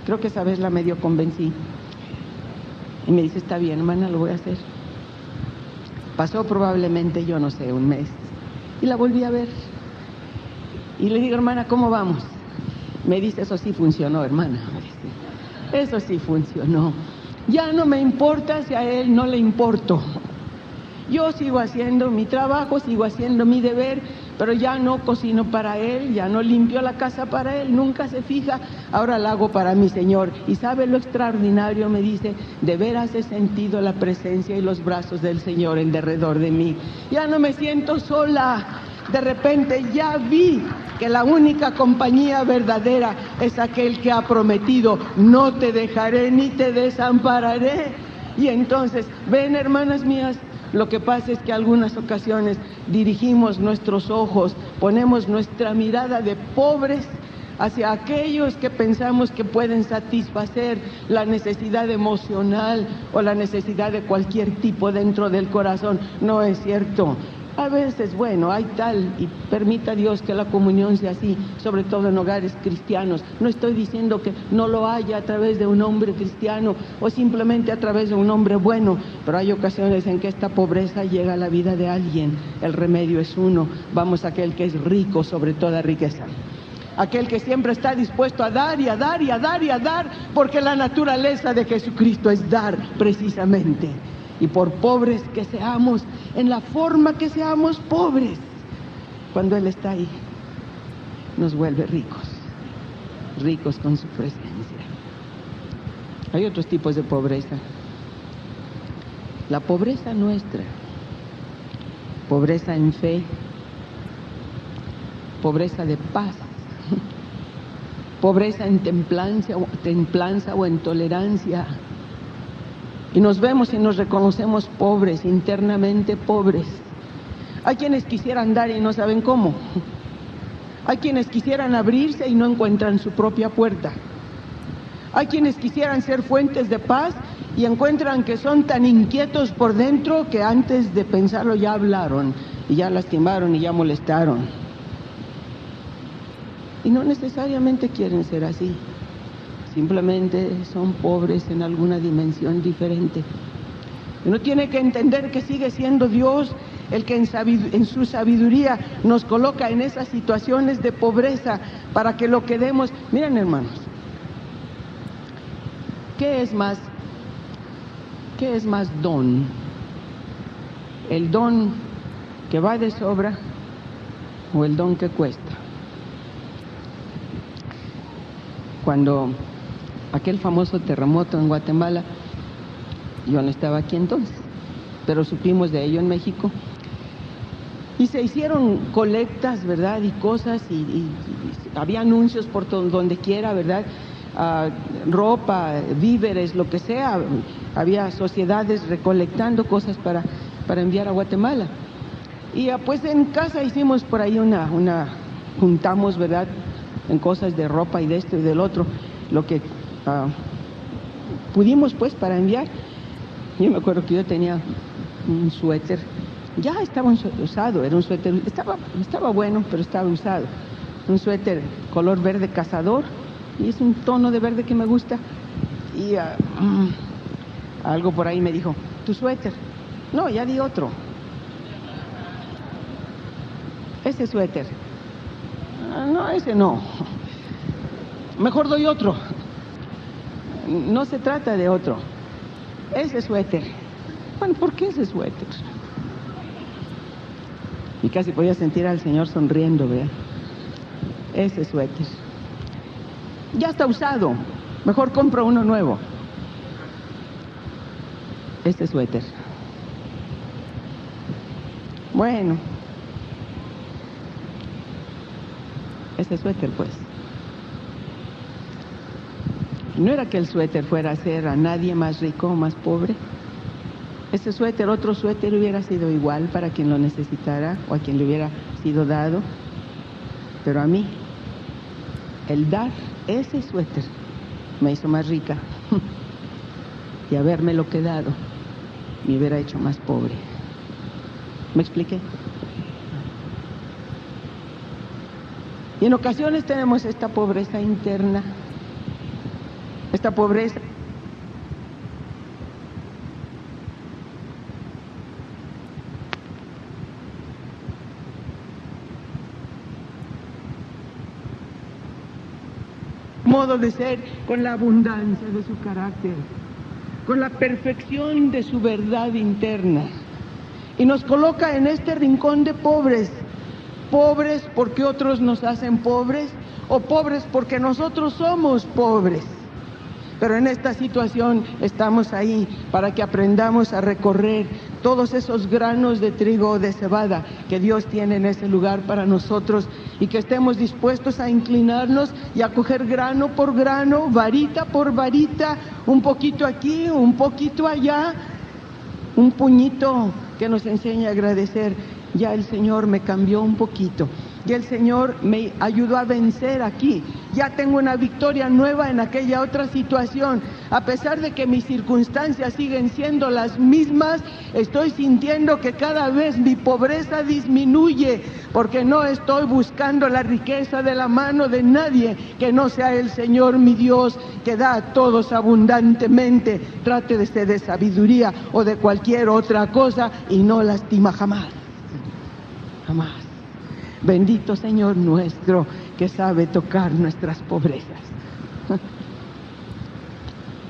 creo que esa vez la medio convencí. Y me dice, está bien, hermana, lo voy a hacer. Pasó probablemente, yo no sé, un mes. Y la volví a ver. Y le digo, hermana, ¿cómo vamos? Me dice, eso sí funcionó, hermana. Eso sí funcionó. Ya no me importa si a él no le importo. Yo sigo haciendo mi trabajo, sigo haciendo mi deber, pero ya no cocino para él, ya no limpio la casa para él, nunca se fija, ahora la hago para mi Señor. Y sabe lo extraordinario, me dice, de veras he sentido la presencia y los brazos del Señor en derredor de mí. Ya no me siento sola, de repente ya vi que la única compañía verdadera es aquel que ha prometido, no te dejaré ni te desampararé. Y entonces, ven, hermanas mías, lo que pasa es que algunas ocasiones dirigimos nuestros ojos, ponemos nuestra mirada de pobres hacia aquellos que pensamos que pueden satisfacer la necesidad emocional o la necesidad de cualquier tipo dentro del corazón. No es cierto. A veces, bueno, hay tal, y permita Dios que la comunión sea así, sobre todo en hogares cristianos. No estoy diciendo que no lo haya a través de un hombre cristiano o simplemente a través de un hombre bueno, pero hay ocasiones en que esta pobreza llega a la vida de alguien. El remedio es uno. Vamos a aquel que es rico sobre toda riqueza. Aquel que siempre está dispuesto a dar y a dar y a dar y a dar, porque la naturaleza de Jesucristo es dar precisamente. Y por pobres que seamos, en la forma que seamos pobres, cuando Él está ahí, nos vuelve ricos, ricos con su presencia. Hay otros tipos de pobreza. La pobreza nuestra, pobreza en fe, pobreza de paz, pobreza en templanza o en tolerancia. Y nos vemos y nos reconocemos pobres, internamente pobres. Hay quienes quisieran dar y no saben cómo. Hay quienes quisieran abrirse y no encuentran su propia puerta. Hay quienes quisieran ser fuentes de paz y encuentran que son tan inquietos por dentro que antes de pensarlo ya hablaron, y ya lastimaron y ya molestaron. Y no necesariamente quieren ser así. Simplemente son pobres en alguna dimensión diferente. Uno tiene que entender que sigue siendo Dios el que en su sabiduría nos coloca en esas situaciones de pobreza para que lo quedemos. Miren, hermanos, ¿qué es más don? ¿El don que va de sobra o el don que cuesta? Cuando aquel famoso terremoto en Guatemala, yo no estaba aquí entonces, pero supimos de ello en México, y se hicieron colectas, ¿verdad? Y cosas, y había anuncios por donde quiera, ¿verdad? Ropa, víveres, lo que sea. Había sociedades recolectando cosas para enviar a Guatemala. Y pues en casa hicimos por ahí juntamos, ¿verdad? En cosas de ropa y de esto y del otro, lo que pudimos pues para enviar. Yo me acuerdo que yo tenía un suéter, ya estaba usado, era un suéter, estaba bueno, pero estaba usado. Un suéter color verde cazador, y es un tono de verde que me gusta. Y algo por ahí me dijo, ¿tu suéter? No, ya di otro. Ese suéter. No, ese no. Mejor doy otro. No se trata de otro. Ese suéter. Bueno, ¿por qué ese suéter? Y casi podía sentir al Señor sonriendo, ¿vea? Ese suéter. Ya está usado. Mejor compro uno nuevo. Ese suéter. Bueno. Ese suéter, pues. No era que el suéter fuera a hacer a nadie más rico o más pobre. Ese suéter, otro suéter hubiera sido igual para quien lo necesitara o a quien le hubiera sido dado. Pero a mí, el dar ese suéter me hizo más rica. Y habérmelo quedado me hubiera hecho más pobre. ¿Me expliqué? Y en ocasiones tenemos esta pobreza interna, esta pobreza modo de ser, con la abundancia de su carácter, con la perfección de su verdad interna, y nos coloca en este rincón de pobres. Pobres porque otros nos hacen pobres, o pobres porque nosotros somos pobres. Pero en esta situación estamos ahí para que aprendamos a recorrer todos esos granos de trigo o de cebada que Dios tiene en ese lugar para nosotros, y que estemos dispuestos a inclinarnos y a coger grano por grano, varita por varita, un poquito aquí, un poquito allá, un puñito que nos enseña a agradecer. Ya el Señor me cambió un poquito, ya el Señor me ayudó a vencer aquí, ya tengo una victoria nueva en aquella otra situación. A pesar de que mis circunstancias siguen siendo las mismas, estoy sintiendo que cada vez mi pobreza disminuye, porque no estoy buscando la riqueza de la mano de nadie que no sea el Señor mi Dios, que da a todos abundantemente. Trátese de sabiduría o de cualquier otra cosa y no lastima jamás. Jamás. Bendito Señor nuestro, que sabe tocar nuestras pobrezas.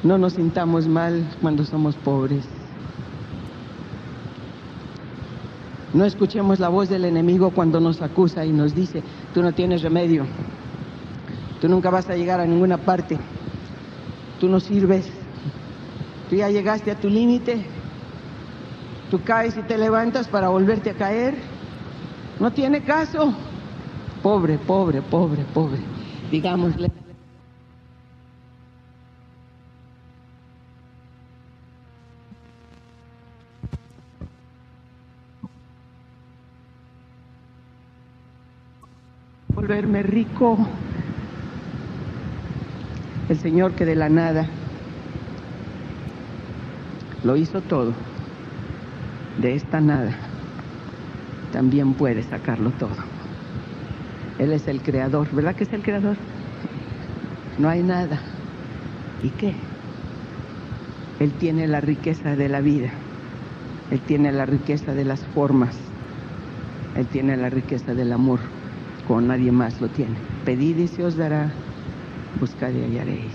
No nos sintamos mal cuando somos pobres. No escuchemos la voz del enemigo cuando nos acusa y nos dice, tú no tienes remedio, tú nunca vas a llegar a ninguna parte, tú no sirves, tú ya llegaste a tu límite, tú caes y te levantas para volverte a caer. No tiene caso. Pobre, pobre, pobre, pobre. Digámosle. Volverme rico. El Señor que de la nada lo hizo todo. De esta nada también puede sacarlo todo. Él es el creador, ¿verdad que es el creador? No hay nada. ¿Y qué? Él tiene la riqueza de la vida. Él tiene la riqueza de las formas. Él tiene la riqueza del amor, como nadie más lo tiene. Pedid y se os dará, buscad y hallaréis.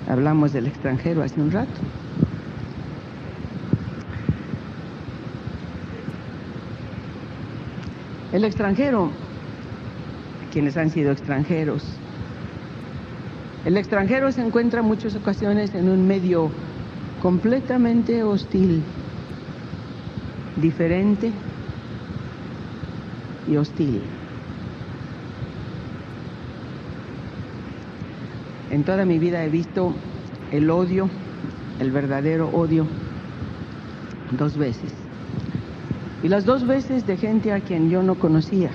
Hablamos del extranjero hace un rato. El extranjero, quienes han sido extranjeros, el extranjero se encuentra en muchas ocasiones en un medio completamente hostil, diferente y hostil. En toda mi vida he visto el odio, el verdadero odio, 2 veces. Y las 2 veces de gente a quien yo no conocía.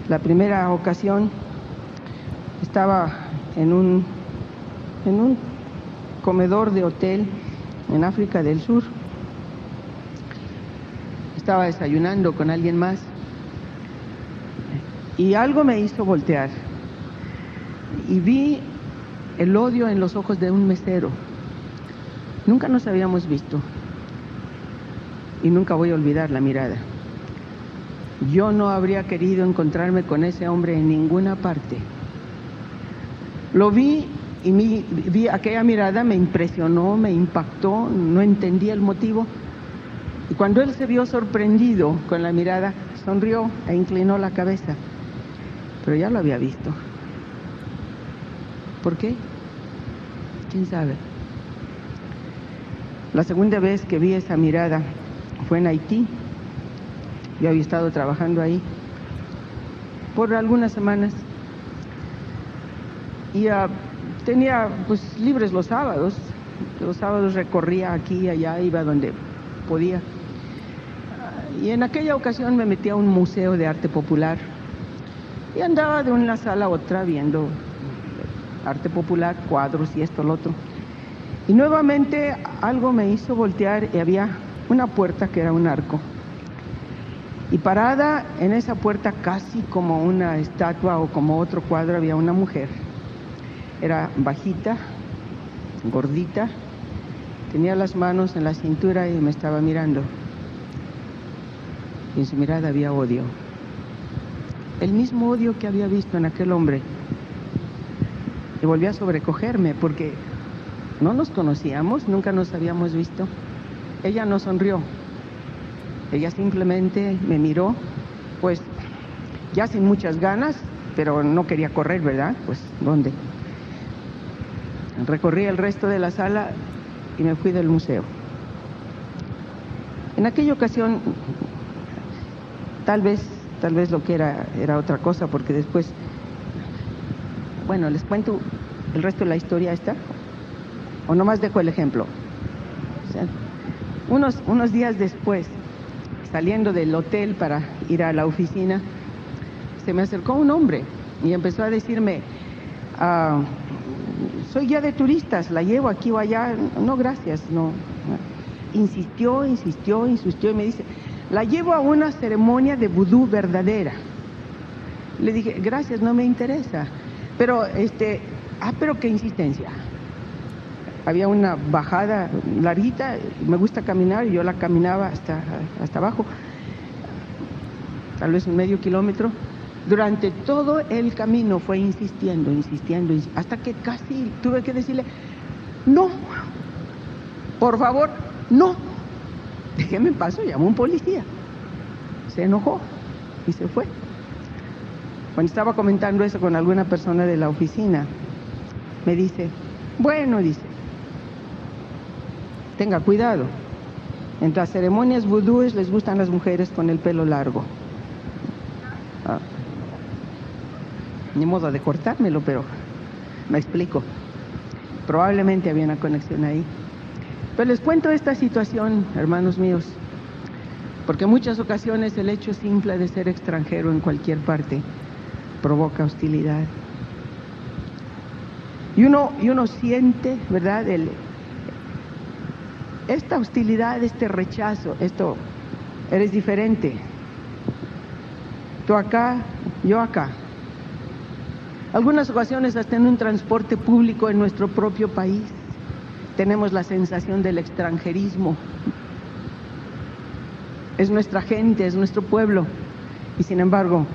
La primera ocasión estaba en un comedor de hotel en África del Sur. Estaba desayunando con alguien más y algo me hizo voltear y vi el odio en los ojos de un mesero. Nunca nos habíamos visto y nunca voy a olvidar la mirada. Yo no habría querido encontrarme con ese hombre en ninguna parte. Lo vi y vi aquella mirada, me impresionó, me impactó, no entendía el motivo. Y cuando él se vio sorprendido con la mirada, sonrió e inclinó la cabeza. Pero ya lo había visto. ¿Por qué? ¿Quién sabe? La segunda vez que vi esa mirada fue en Haití. Yo había estado trabajando ahí por algunas semanas y tenía pues libres los sábados. Los sábados recorría aquí y allá, iba donde podía. Y en aquella ocasión me metí a un museo de arte popular y andaba de una sala a otra viendo arte popular, cuadros y esto, lo otro. Y nuevamente algo me hizo voltear y había una puerta que era un arco. Y parada en esa puerta, casi como una estatua o como otro cuadro, había una mujer. Era bajita, gordita, tenía las manos en la cintura y me estaba mirando. Y en su mirada había odio. El mismo odio que había visto en aquel hombre. Y volvió a sobrecogerme porque no nos conocíamos, nunca nos habíamos visto. Ella no sonrió. Ella simplemente me miró, pues ya sin muchas ganas, pero no quería correr, ¿verdad? Pues, ¿dónde? Recorrí el resto de la sala y me fui del museo. En aquella ocasión, tal vez lo que era otra cosa, porque después, bueno, les cuento el resto de la historia esta, o nomás dejo el ejemplo. O sea, unos días después, saliendo del hotel para ir a la oficina, se me acercó un hombre y empezó a decirme, soy guía de turistas, la llevo aquí o allá. No, gracias, no. Insistió y me dice, la llevo a una ceremonia de vudú verdadera. Le dije, gracias, no me interesa. Pero, pero qué insistencia. Había una bajada larguita, me gusta caminar, y yo la caminaba hasta abajo, tal vez un medio kilómetro. Durante todo el camino fue insistiendo, hasta que casi tuve que decirle, no, por favor, no, déjeme en paso, llamó un policía. Se enojó y se fue. Cuando estaba comentando eso con alguna persona de la oficina, me dice, bueno, dice, tenga cuidado. En las ceremonias vudúes les gustan las mujeres con el pelo largo. Ni modo de cortármelo, pero me explico. Probablemente había una conexión ahí. Pero les cuento esta situación, hermanos míos, porque en muchas ocasiones el hecho simple de ser extranjero en cualquier parte provoca hostilidad. Y uno siente, ¿verdad?, esta hostilidad, este rechazo, eres diferente. Tú acá, yo acá. Algunas ocasiones hasta en un transporte público en nuestro propio país. tenemos la sensación del extranjerismo. Es nuestra gente, es nuestro pueblo, y sin embargo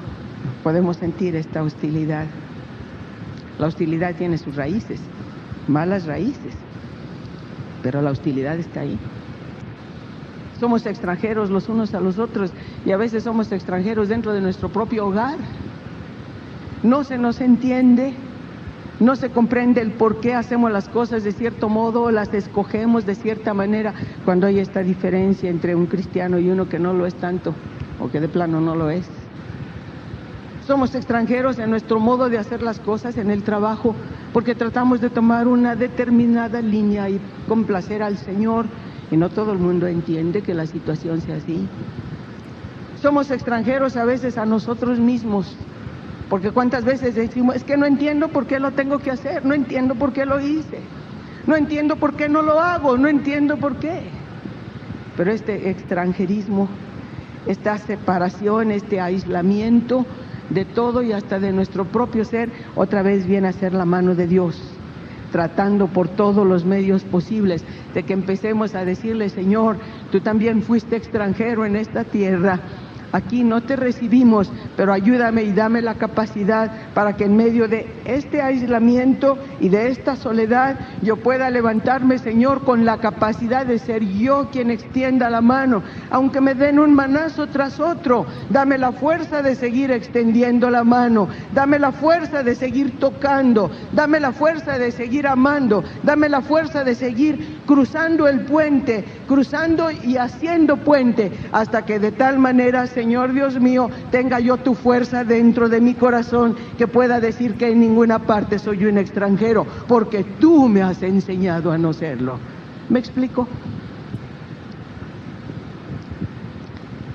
podemos sentir esta hostilidad. La hostilidad tiene sus raíces, malas raíces, pero la hostilidad está ahí. Somos extranjeros los unos a los otros, y a veces somos extranjeros dentro de nuestro propio hogar. No se nos entiende, no se comprende el por qué hacemos las cosas de cierto modo o las escogemos de cierta manera, cuando hay esta diferencia entre un cristiano y uno que no lo es tanto, o que de plano no lo es. Somos extranjeros en nuestro modo de hacer las cosas en el trabajo, porque tratamos de tomar una determinada línea y complacer al Señor, y no todo el mundo entiende que la situación sea así. Somos extranjeros a veces a nosotros mismos, porque cuántas veces decimos, es que no entiendo por qué lo tengo que hacer, no entiendo por qué lo hice, no entiendo por qué no lo hago, no entiendo por qué. Pero este extranjerismo, esta separación, este aislamiento de todo y hasta de nuestro propio ser, otra vez viene a ser la mano de Dios, tratando por todos los medios posibles de que empecemos a decirle, Señor, tú también fuiste extranjero en esta tierra, aquí no te recibimos, pero ayúdame y dame la capacidad para que en medio de este aislamiento y de esta soledad yo pueda levantarme, Señor, con la capacidad de ser yo quien extienda la mano, aunque me den un manazo tras otro. Dame la fuerza de seguir extendiendo la mano, dame la fuerza de seguir tocando, dame la fuerza de seguir amando, dame la fuerza de seguir cruzando el puente, cruzando y haciendo puente, hasta que de tal manera, Señor Dios mío, tenga yo tu fuerza dentro de mi corazón, que pueda decir que en ninguna parte soy un extranjero, porque tú me has enseñado a no serlo. ¿Me explico?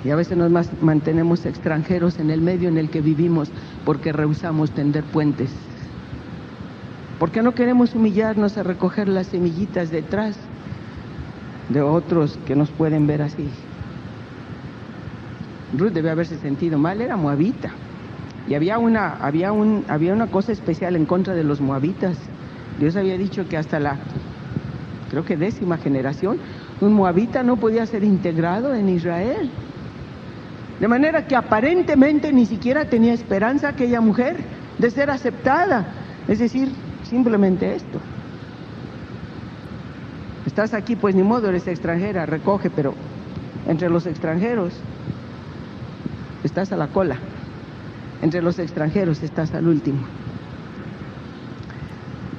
Y a veces nos mantenemos extranjeros en el medio en el que vivimos, porque rehusamos tender puentes, porque no queremos humillarnos a recoger las semillitas detrás de otros que nos pueden ver así. Ruth debe haberse sentido mal, era moabita, y había una cosa especial en contra de los moabitas. Dios había dicho que hasta la, creo que 10ª generación, un moabita no podía ser integrado en Israel, de manera que aparentemente ni siquiera tenía esperanza aquella mujer de ser aceptada. Es decir, simplemente esto: estás aquí, pues ni modo, eres extranjera, recoge, pero entre los extranjeros estás a la cola, entre los extranjeros estás al último.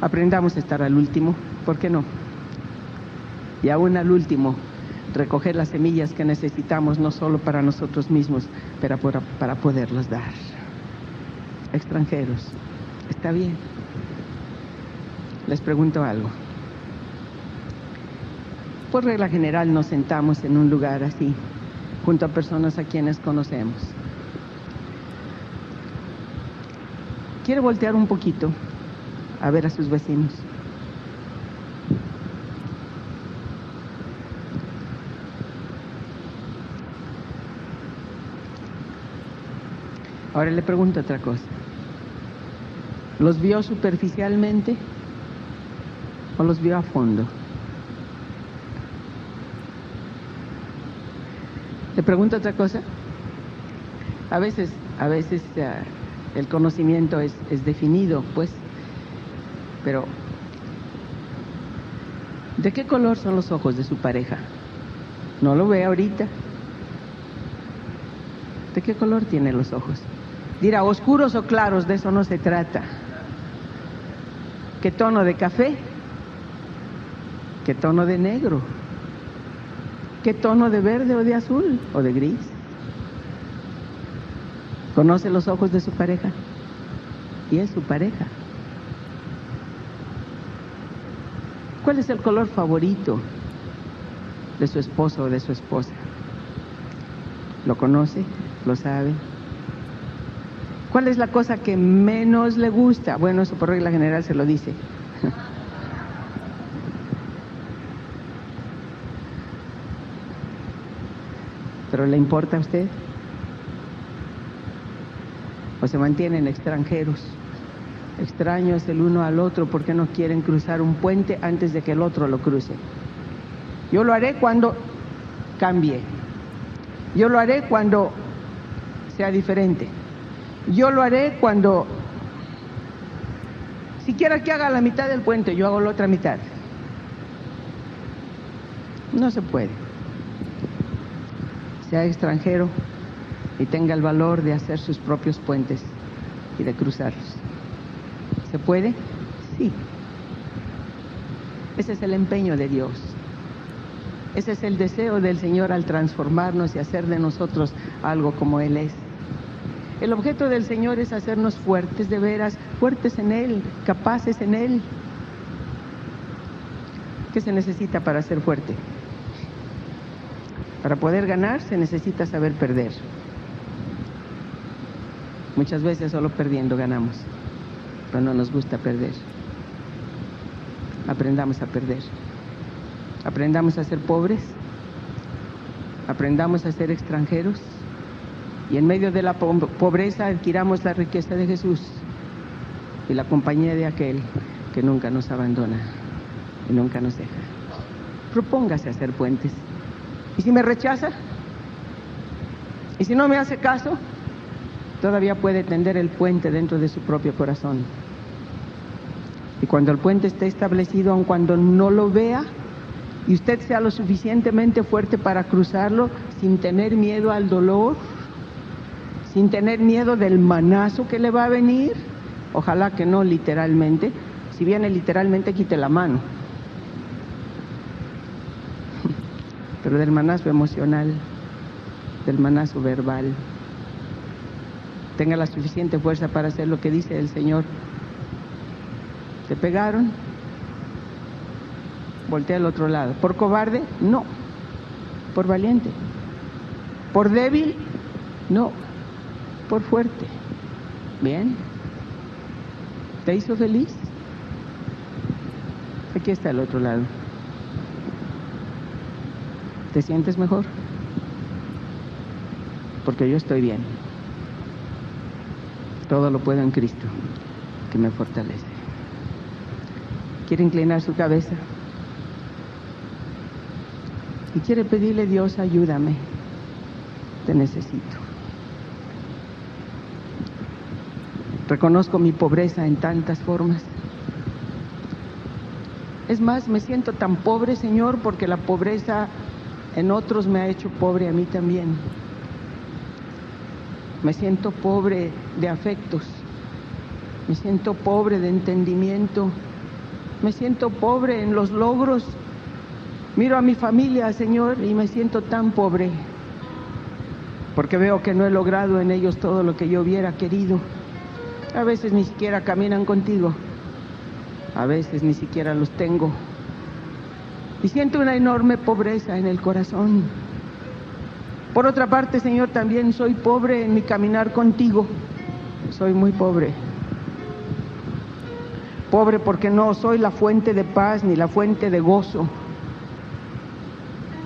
Aprendamos a estar al último, ¿por qué no? Y aún al último, recoger las semillas que necesitamos, no solo para nosotros mismos, pero para poderlas dar. Extranjeros, ¿está bien? Les pregunto algo. Por regla general nos sentamos en un lugar así, junto a personas a quienes conocemos. ¿Quiere voltear un poquito a ver a sus vecinos? Ahora le pregunto otra cosa. ¿Los vio superficialmente o los vio a fondo? Le pregunto otra cosa. A veces el conocimiento es definido, pues, pero ¿de qué color son los ojos de su pareja? ¿No lo ve ahorita? ¿De qué color tienen los ojos? Dirá, oscuros o claros, de eso no se trata. ¿Qué tono de café? ¿Qué tono de negro? ¿Qué tono de verde o de azul o de gris? ¿Conoce los ojos de su pareja? Y es su pareja. ¿Cuál es el color favorito de su esposo o de su esposa? ¿Lo conoce? ¿Lo sabe? ¿Cuál es la cosa que menos le gusta? Bueno, eso por regla general se lo dice. ¿Pero le importa a usted? ¿O se mantienen extranjeros? extraños el uno al otro porque no quieren cruzar un puente antes de que el otro lo cruce. Yo lo haré cuando cambie. Yo lo haré cuando sea diferente. Yo lo haré cuando, si quiera que haga la mitad del puente, yo hago la otra mitad. No se puede. Sea extranjero y tenga el valor de hacer sus propios puentes y de cruzarlos. ¿Se puede? Sí. Ese es el empeño de Dios. Ese es el deseo del Señor al transformarnos y hacer de nosotros algo como Él es. El objeto del Señor es hacernos fuertes de veras, fuertes en Él, capaces en Él. ¿Qué se necesita para ser fuerte? Para poder ganar se necesita saber perder. Muchas veces solo perdiendo ganamos, pero no nos gusta perder. Aprendamos a perder. Aprendamos a ser pobres. Aprendamos a ser extranjeros. Y en medio de la pobreza adquiramos la riqueza de Jesús y la compañía de aquel que nunca nos abandona y nunca nos deja. Propóngase hacer puentes. ¿Y si me rechaza? ¿Y si no me hace caso? Todavía puede tender el puente dentro de su propio corazón. Y cuando el puente esté establecido, aun cuando no lo vea, y usted sea lo suficientemente fuerte para cruzarlo sin tener miedo al dolor, sin tener miedo del manazo que le va a venir, ojalá que no literalmente. Si viene literalmente, quite la mano. Pero del manazo emocional, del manazo verbal, tenga la suficiente fuerza para hacer lo que dice el Señor. ¿Se pegaron? Voltea al otro lado. ¿Por cobarde? No. ¿Por valiente? ¿Por débil? No. Por fuerte. Bien. ¿Te hizo feliz? Aquí está el otro lado. ¿Te sientes mejor? Porque yo estoy bien. Todo lo puedo en Cristo, que me fortalece. ¿Quiere inclinar su cabeza? Y quiere pedirle a Dios, ayúdame. Te necesito. Reconozco mi pobreza en tantas formas. Es más, me siento tan pobre, Señor, porque la pobreza en otros me ha hecho pobre a mí también. Me siento pobre de afectos. Me siento pobre de entendimiento. Me siento pobre en los logros. Miro a mi familia, Señor, y me siento tan pobre, porque veo que no he logrado en ellos todo lo que yo hubiera querido. A veces ni siquiera caminan contigo. A veces ni siquiera los tengo. Y siento una enorme pobreza en el corazón. Por otra parte, Señor, también soy pobre en mi caminar contigo. Soy muy pobre. Pobre porque no soy la fuente de paz ni la fuente de gozo.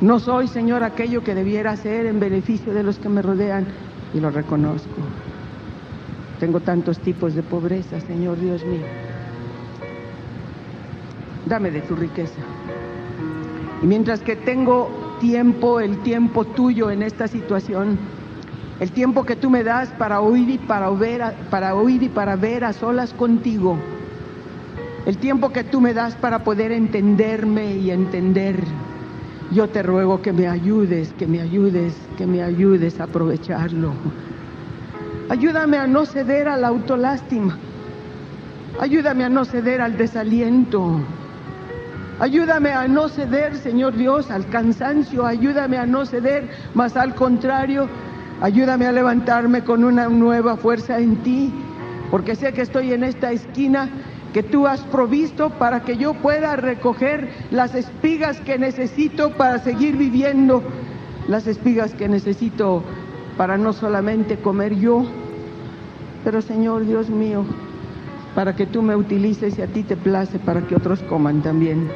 No soy, Señor, aquello que debiera ser en beneficio de los que me rodean, y lo reconozco. Tengo tantos tipos de pobreza, Señor Dios mío. Dame de tu riqueza. Y mientras que tengo tiempo, el tiempo tuyo en esta situación, el tiempo que tú me das para oír y para ver a solas contigo, el tiempo que tú me das para poder entenderme y entender, yo te ruego que me ayudes a aprovecharlo. Ayúdame a no ceder a la autolástima. Ayúdame a no ceder al desaliento. Ayúdame a no ceder, Señor Dios, al cansancio. Ayúdame a no ceder, mas al contrario, ayúdame a levantarme con una nueva fuerza en ti, porque sé que estoy en esta esquina que tú has provisto para que yo pueda recoger las espigas que necesito para seguir viviendo, las espigas que necesito para no solamente comer yo, pero Señor Dios mío, para que tú me utilices y a ti te place para que otros coman también.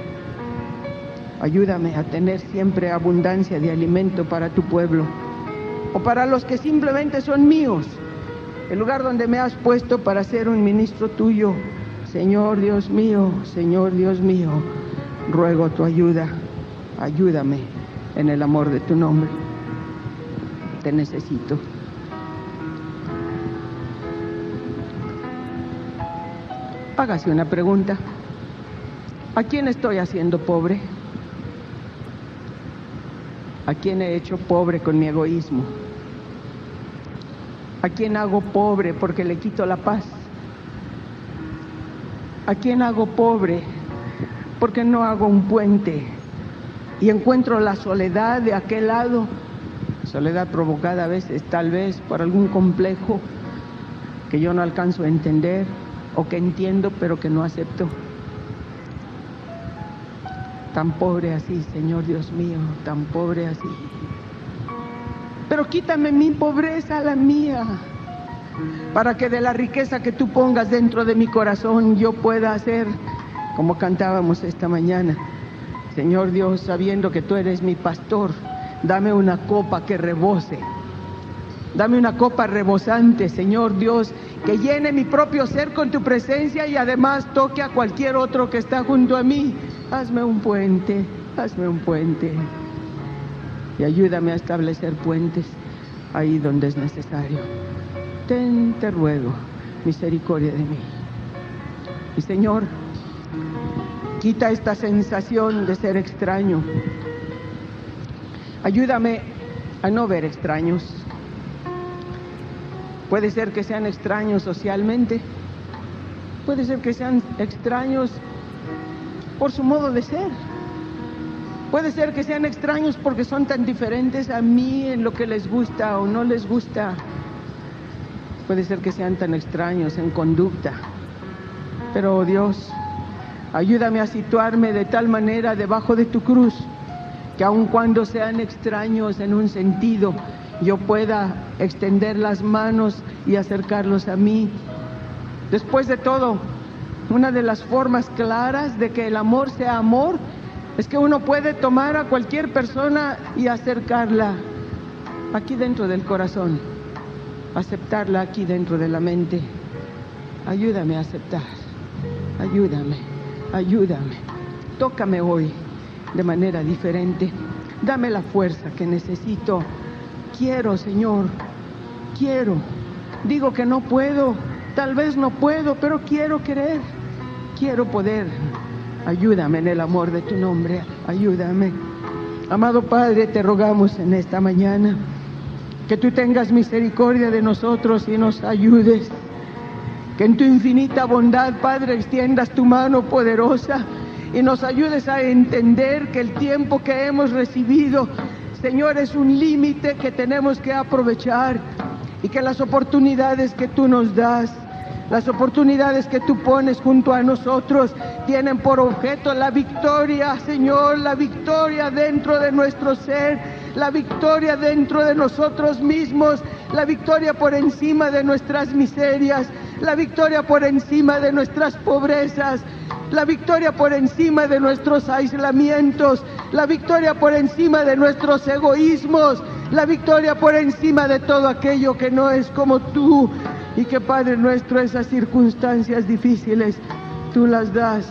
Ayúdame a tener siempre abundancia de alimento para tu pueblo, o para los que simplemente son míos, el lugar donde me has puesto para ser un ministro tuyo. Señor Dios mío, ruego tu ayuda. Ayúdame en el amor de tu nombre. Te necesito. Hágase una pregunta. ¿A quién estoy haciendo pobre? ¿A quién he hecho pobre con mi egoísmo? ¿A quién hago pobre porque le quito la paz? ¿A quién hago pobre porque no hago un puente y encuentro la soledad de aquel lado? Soledad provocada a veces, tal vez, por algún complejo que yo no alcanzo a entender o que entiendo pero que no acepto. Tan pobre así, Señor Dios mío, tan pobre así. Pero quítame mi pobreza, la mía, para que de la riqueza que tú pongas dentro de mi corazón yo pueda hacer, como cantábamos esta mañana. Señor Dios, sabiendo que tú eres mi pastor, dame una copa que rebose. Dame una copa rebosante, Señor Dios, que llene mi propio ser con tu presencia y además toque a cualquier otro que está junto a mí. Hazme un puente y ayúdame a establecer puentes ahí donde es necesario. Te ruego misericordia de mí. Y Señor, quita esta sensación de ser extraño. Ayúdame a no ver extraños. Puede ser que sean extraños socialmente, puede ser que sean extraños por su modo de ser, puede ser que sean extraños porque son tan diferentes a mí en lo que les gusta o no les gusta, puede ser que sean tan extraños en conducta, pero Dios, ayúdame a situarme de tal manera debajo de tu cruz que aun cuando sean extraños en un sentido, yo pueda extender las manos y acercarlos a mí. Después de todo, una de las formas claras de que el amor sea amor es que uno puede tomar a cualquier persona y acercarla aquí dentro del corazón, aceptarla aquí dentro de la mente. Ayúdame a aceptar, ayúdame. Tócame hoy de manera diferente. Dame la fuerza que necesito. Quiero, Señor, quiero. Digo que no puedo, tal vez no puedo, pero quiero querer, quiero poder. Ayúdame en el amor de tu nombre, ayúdame. Amado Padre, te rogamos en esta mañana que tú tengas misericordia de nosotros y nos ayudes. Que en tu infinita bondad, Padre, extiendas tu mano poderosa y nos ayudes a entender que el tiempo que hemos recibido, Señor, es un límite que tenemos que aprovechar y que las oportunidades que tú nos das, las oportunidades que tú pones junto a nosotros tienen por objeto la victoria, Señor, la victoria dentro de nuestro ser, la victoria dentro de nosotros mismos, la victoria por encima de nuestras miserias, la victoria por encima de nuestras pobrezas, la victoria por encima de nuestros aislamientos, la victoria por encima de nuestros egoísmos, la victoria por encima de todo aquello que no es como tú. Y que, Padre nuestro, esas circunstancias difíciles tú las das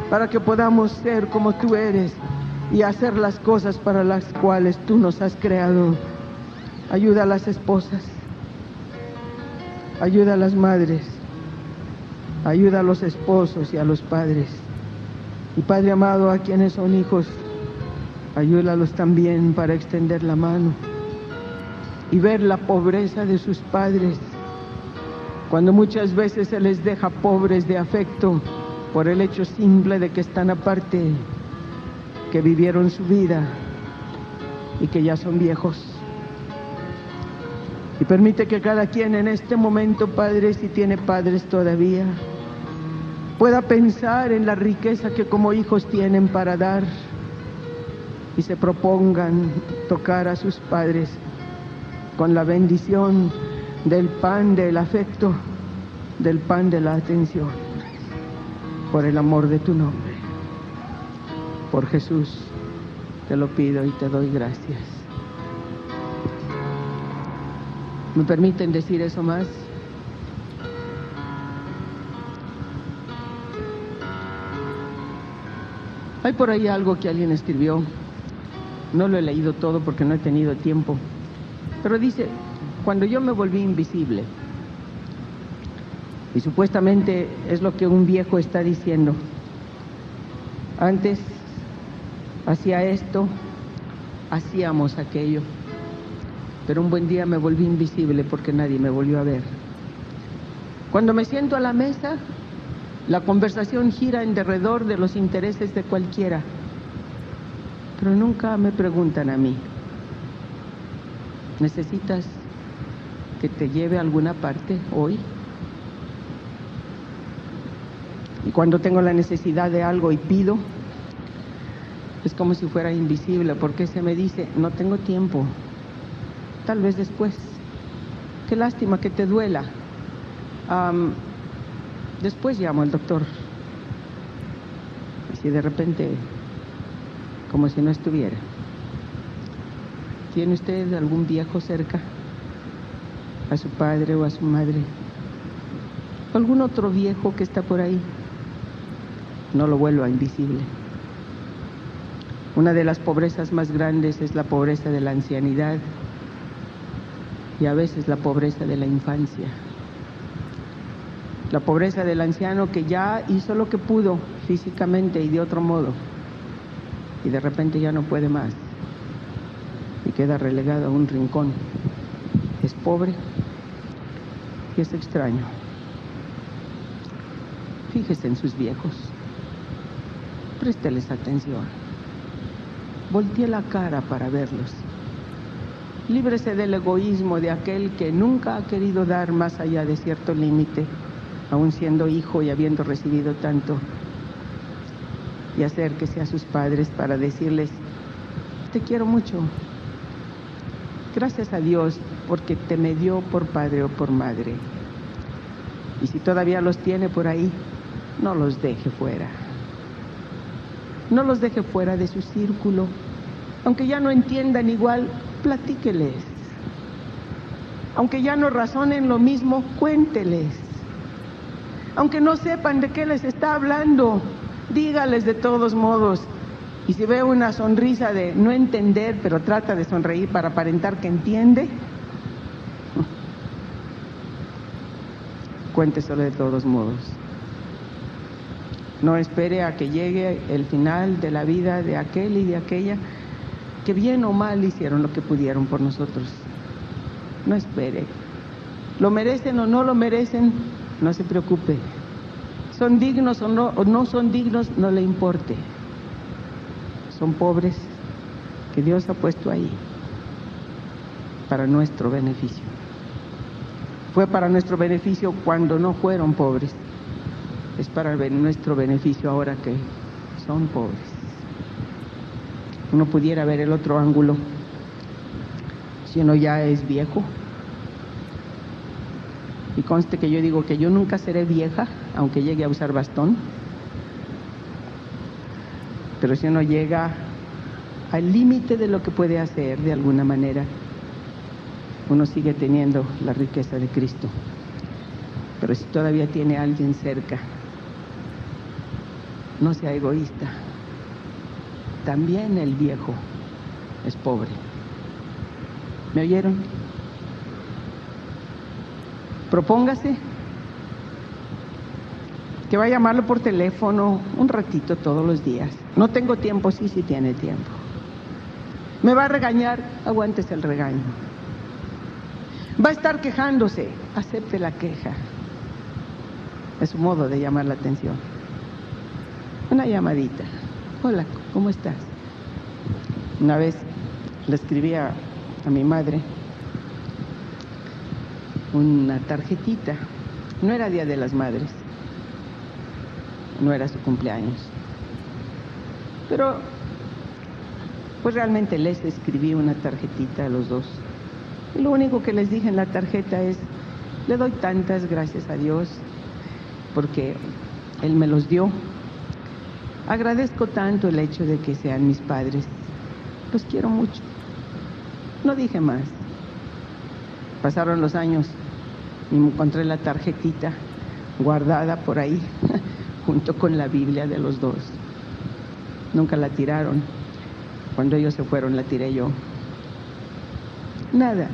para que podamos ser como tú eres y hacer las cosas para las cuales tú nos has creado. Ayuda a las esposas, ayuda a las madres, ayuda a los esposos y a los padres. Y Padre amado, a quienes son hijos, ayúdalos también para extender la mano y ver la pobreza de sus padres, cuando muchas veces se les deja pobres de afecto por el hecho simple de que están aparte, que vivieron su vida y que ya son viejos. Y permite que cada quien en este momento, Padre, si tiene padres todavía, pueda pensar en la riqueza que como hijos tienen para dar y se propongan tocar a sus padres con la bendición del pan del afecto, del pan de la atención, por el amor de tu nombre. Por Jesús te lo pido y te doy gracias. ¿Me permiten decir eso más? Hay por ahí algo que alguien escribió. No lo he leído todo porque no he tenido tiempo. Pero dice, cuando yo me volví invisible, y supuestamente es lo que un viejo está diciendo. Antes hacía esto, hacíamos aquello, pero un buen día me volví invisible porque nadie me volvió a ver. Cuando me siento a la mesa, la conversación gira en derredor de los intereses de cualquiera, pero nunca me preguntan a mí, ¿necesitas que te lleve a alguna parte hoy? Y cuando tengo la necesidad de algo y pido, es como si fuera invisible, porque se me dice, no tengo tiempo, tal vez después. Qué lástima que te duela. Después llamo al doctor. Y si de repente, como si no estuviera. ¿Tiene usted algún viejo cerca? ¿A su padre o a su madre? ¿O algún otro viejo que está por ahí? No lo vuelva invisible. Una de las pobrezas más grandes es la pobreza de la ancianidad y a veces la pobreza de la infancia. La pobreza del anciano que ya hizo lo que pudo físicamente y de otro modo y de repente ya no puede más y queda relegado a un rincón. Es pobre y es extraño. Fíjese en sus viejos. Présteles atención. Voltee la cara para verlos. Líbrese del egoísmo de aquel que nunca ha querido dar más allá de cierto límite, aún siendo hijo y habiendo recibido tanto. Y acérquese a sus padres para decirles, te quiero mucho. Gracias a Dios porque te me dio por padre o por madre. Y si todavía los tiene por ahí, no los deje fuera. No los deje fuera de su círculo. Aunque ya no entiendan igual, platíqueles. Aunque ya no razonen lo mismo, cuénteles. Aunque no sepan de qué les está hablando, dígales de todos modos. Y si ve una sonrisa de no entender, pero trata de sonreír para aparentar que entiende, cuénteselo de todos modos. No espere a que llegue el final de la vida de aquel y de aquella que bien o mal hicieron lo que pudieron por nosotros. No espere. ¿Lo merecen o no lo merecen? No se preocupe. ¿Son dignos o no son dignos? No le importe. Son pobres que Dios ha puesto ahí para nuestro beneficio. Fue para nuestro beneficio cuando no fueron pobres. Es para nuestro beneficio ahora que son pobres. Uno pudiera ver el otro ángulo. Si uno ya es viejo, y conste que yo digo que yo nunca seré vieja, aunque llegue a usar bastón, pero si uno llega al límite de lo que puede hacer de alguna manera, uno sigue teniendo la riqueza de Cristo. Pero si todavía tiene a alguien cerca, no sea egoísta. También el viejo es pobre. ¿Me oyeron? Propóngase que va a llamarlo por teléfono un ratito todos los días. No tengo tiempo, sí tiene tiempo. ¿Me va a regañar? Aguántese el regaño. ¿Va a estar quejándose? Acepte la queja. Es su modo de llamar la atención. Una llamadita. Hola, ¿cómo estás? Una vez le escribí a mi madre una tarjetita. No era Día de las Madres, no era su cumpleaños, pero pues realmente les escribí una tarjetita a los dos. Y lo único que les dije en la tarjeta es, le doy tantas gracias a Dios porque Él me los dio. Agradezco tanto el hecho de que sean mis padres. Los quiero mucho. No dije más. Pasaron los años y me encontré la tarjetita guardada por ahí, junto con la Biblia de los dos. Nunca la tiraron. Cuando ellos se fueron, la tiré yo. Nada.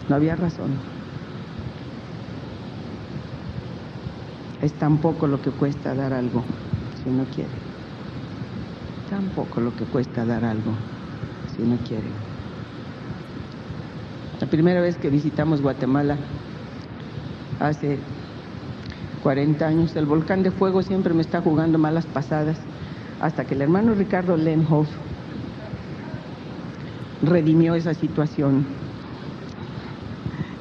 No había razón. Es tan poco lo que cuesta dar algo si uno quiere. Tan poco lo que cuesta dar algo si uno quiere. La primera vez que visitamos Guatemala, hace 40 años, el volcán de fuego siempre me está jugando malas pasadas, hasta que el hermano Ricardo Lenhoff redimió esa situación.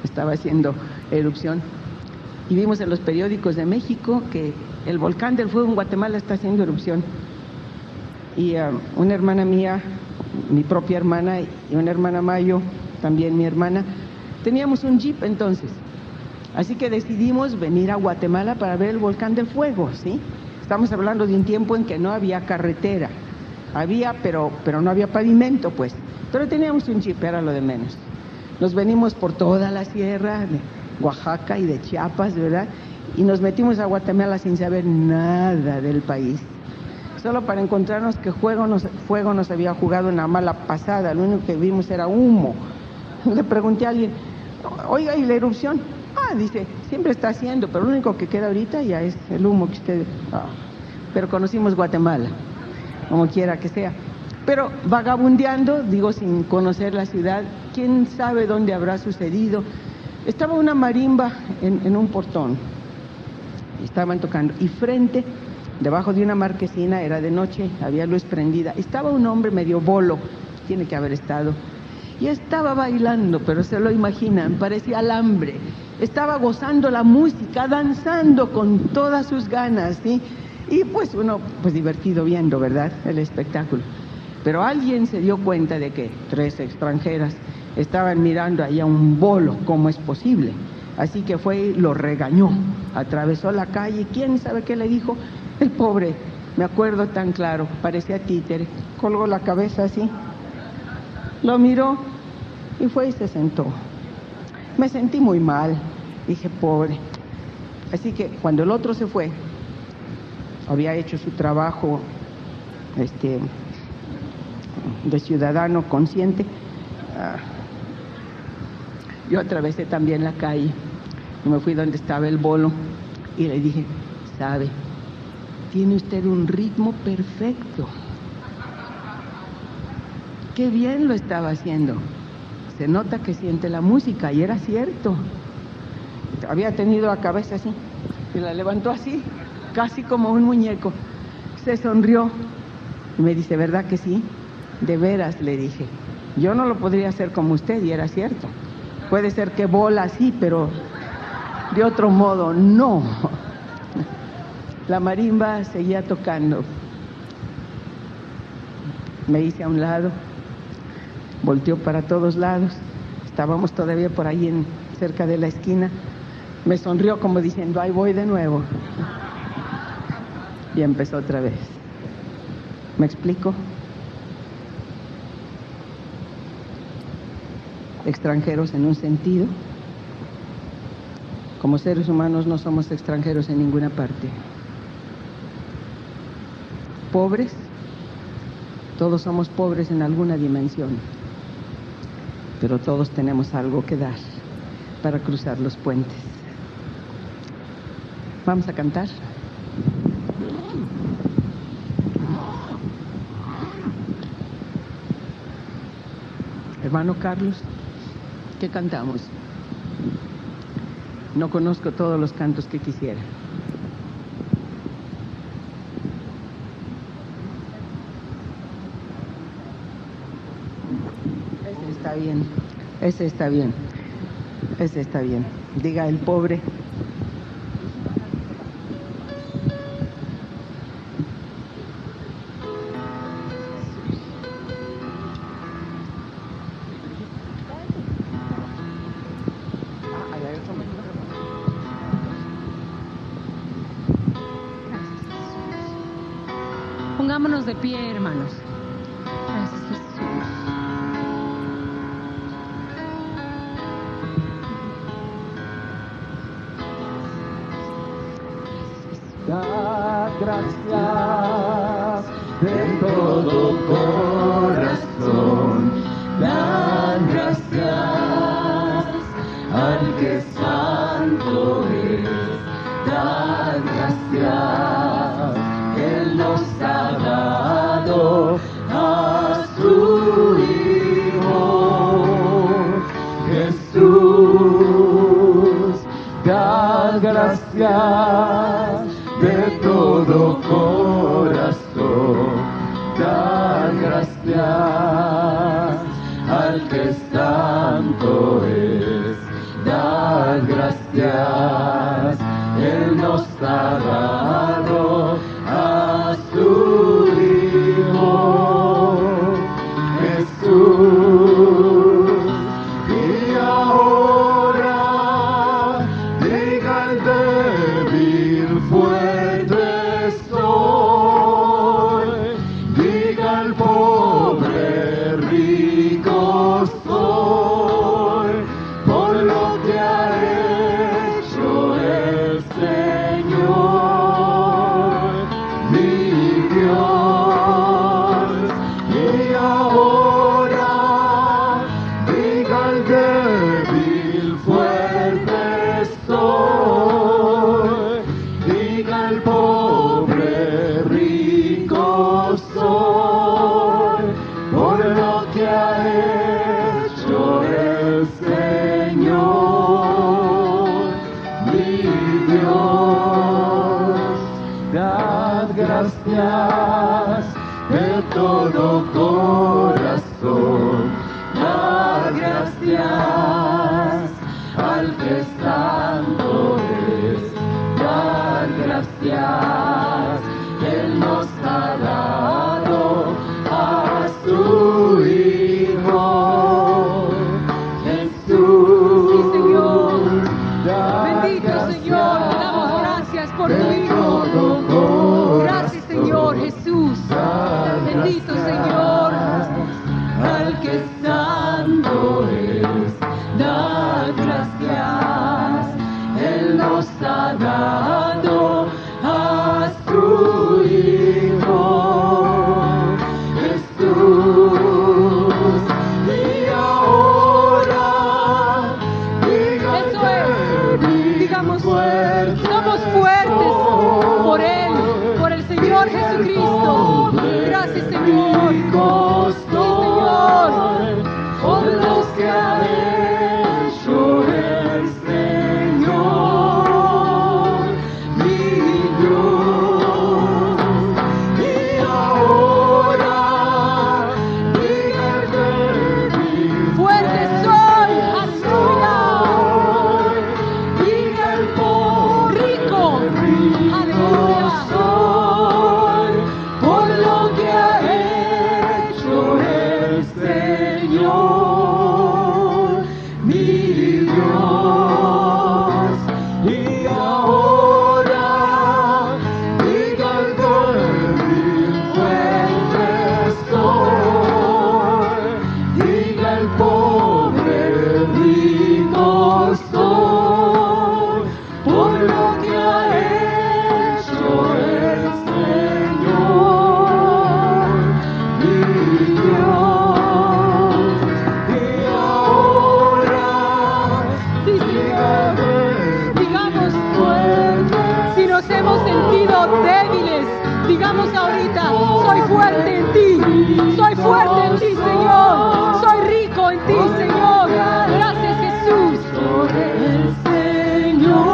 Estaba haciendo erupción y vimos en los periódicos de México que el volcán del fuego en Guatemala está haciendo erupción. Y una hermana mía, mi propia hermana, y una hermana Mayo, también mi hermana, teníamos un jeep entonces. Así que decidimos venir a Guatemala para ver el volcán del fuego, ¿sí? Estamos hablando de un tiempo en que no había carretera. Había, pero no había pavimento, pues. Pero teníamos un jeep, era lo de menos. Nos venimos por toda la sierra de Oaxaca y de Chiapas, ¿verdad? Y nos metimos a Guatemala sin saber nada del país. Solo para encontrarnos que fuego nos había jugado una mala pasada. Lo único que vimos era humo. Le pregunté a alguien, oiga, ¿y la erupción? Dice, siempre está haciendo, pero lo único que queda ahorita ya es el humo que ustedes... Pero conocimos Guatemala, como quiera que sea. Pero vagabundeando, digo, sin conocer la ciudad, quién sabe dónde habrá sucedido. Estaba una marimba en un portón. Estaban tocando. Y frente, debajo de una marquesina, era de noche, había luz prendida. Estaba un hombre medio bolo, tiene que haber estado. Y estaba bailando, pero se lo imaginan, parecía alambre. Estaba gozando la música, danzando con todas sus ganas, ¿sí? Y pues uno, pues divertido viendo, ¿verdad?, el espectáculo. Pero alguien se dio cuenta de que 3 extranjeras estaban mirando ahí a un bolo, ¿cómo es posible? Así que fue y lo regañó, atravesó la calle, ¿quién sabe qué le dijo? El pobre, me acuerdo tan claro, parecía títere, colgó la cabeza así, lo miró y fue y se sentó. Me sentí muy mal, dije, pobre. Así que cuando el otro se fue, había hecho su trabajo de ciudadano consciente, yo atravesé también la calle y me fui donde estaba el bolo y le dije, sabe, tiene usted un ritmo perfecto. Qué bien lo estaba haciendo. Se nota que siente la música, y era cierto. Había tenido la cabeza así, y la levantó así, casi como un muñeco. Se sonrió y me dice, ¿verdad que sí? De veras, le dije. Yo no lo podría hacer como usted, y era cierto. Puede ser que bola así, pero de otro modo, no. La marimba seguía tocando. Me hice a un lado, volteó para todos lados, estábamos todavía por ahí cerca de la esquina, me sonrió como diciendo, ahí voy de nuevo, y empezó otra vez. ¿Me explico? Extranjeros en un sentido, como seres humanos no somos extranjeros en ninguna parte. Pobres, todos somos pobres en alguna dimensión, pero todos tenemos algo que dar para cruzar los puentes. Vamos a cantar. Hermano Carlos, ¿qué cantamos? No conozco todos los cantos que quisiera. Ese está bien, ese está bien, ese está bien. Diga el pobre. Pongámonos de pie, hermanos. Gracias, Jesús. gracias de todo corazón. Dan gracias al que santo es. Dan gracias, Él nos ha dado a su Hijo Jesús. Dan gracias de todo corazón. Dan gracias al que santo es. Dan gracias, Él nos ha dado a su Hijo Jesús. Y ahora diga el débil, fuerte soy. Diga el pobre, rico soy. Por lo que ha hecho el Señor, mi Dios. Y ahora diga el débil, fuerte soy. Diga el pobre, rico soy. Por lo que ha hecho el Señor, mi Dios. Dad gracias de todo corazón. Dad gracias al que santo es. Dad gracias, Él nos ha dado a su Hijo Jesús. Sí, Señor. Dad Bendito Señor, te damos gracias por tu de Hijo. todo corazón. Gracias, Señor Jesús. Dad Bendito gracias Señor. al que santo es. Dad gracias, Él nos ha dado a su Hijo Jesús. Y ahora diga el Eso es. débil, Digamos, fuerte somos fuertes por soy. Él, por el Señor Jesucristo. Gracias, Señor. Rico Sí, Señor. soy, por los que ha hecho el Señor, mi Dios. Y ahora diga el débil, Fuerte soy. Aleluya. diga el pobre, Rico. rico Aleluya. soy, por lo que ha hecho el Señor, mi Dios. Y ahora diga el débil, fuerte soy. Diga el pobre, rico soy. Por lo que ha hecho el Señor, mi Dios. Y ahora Sí, Señor. Digamos, fuerte si nos hemos sentido débiles, digamos ahorita, soy fuerte en ti. Soy fuerte en ti, Señor. Soy rico en ti, Señor. Gracias, Jesús. por el Señor,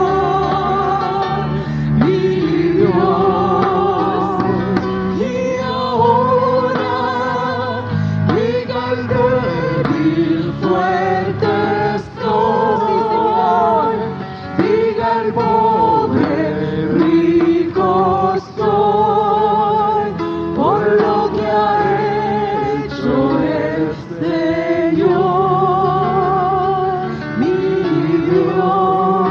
mi Dios. Y ahora diga el débil, fuerte soy. Diga el pobre, rico soy. Por lo que ha hecho el Señor, mi Dios.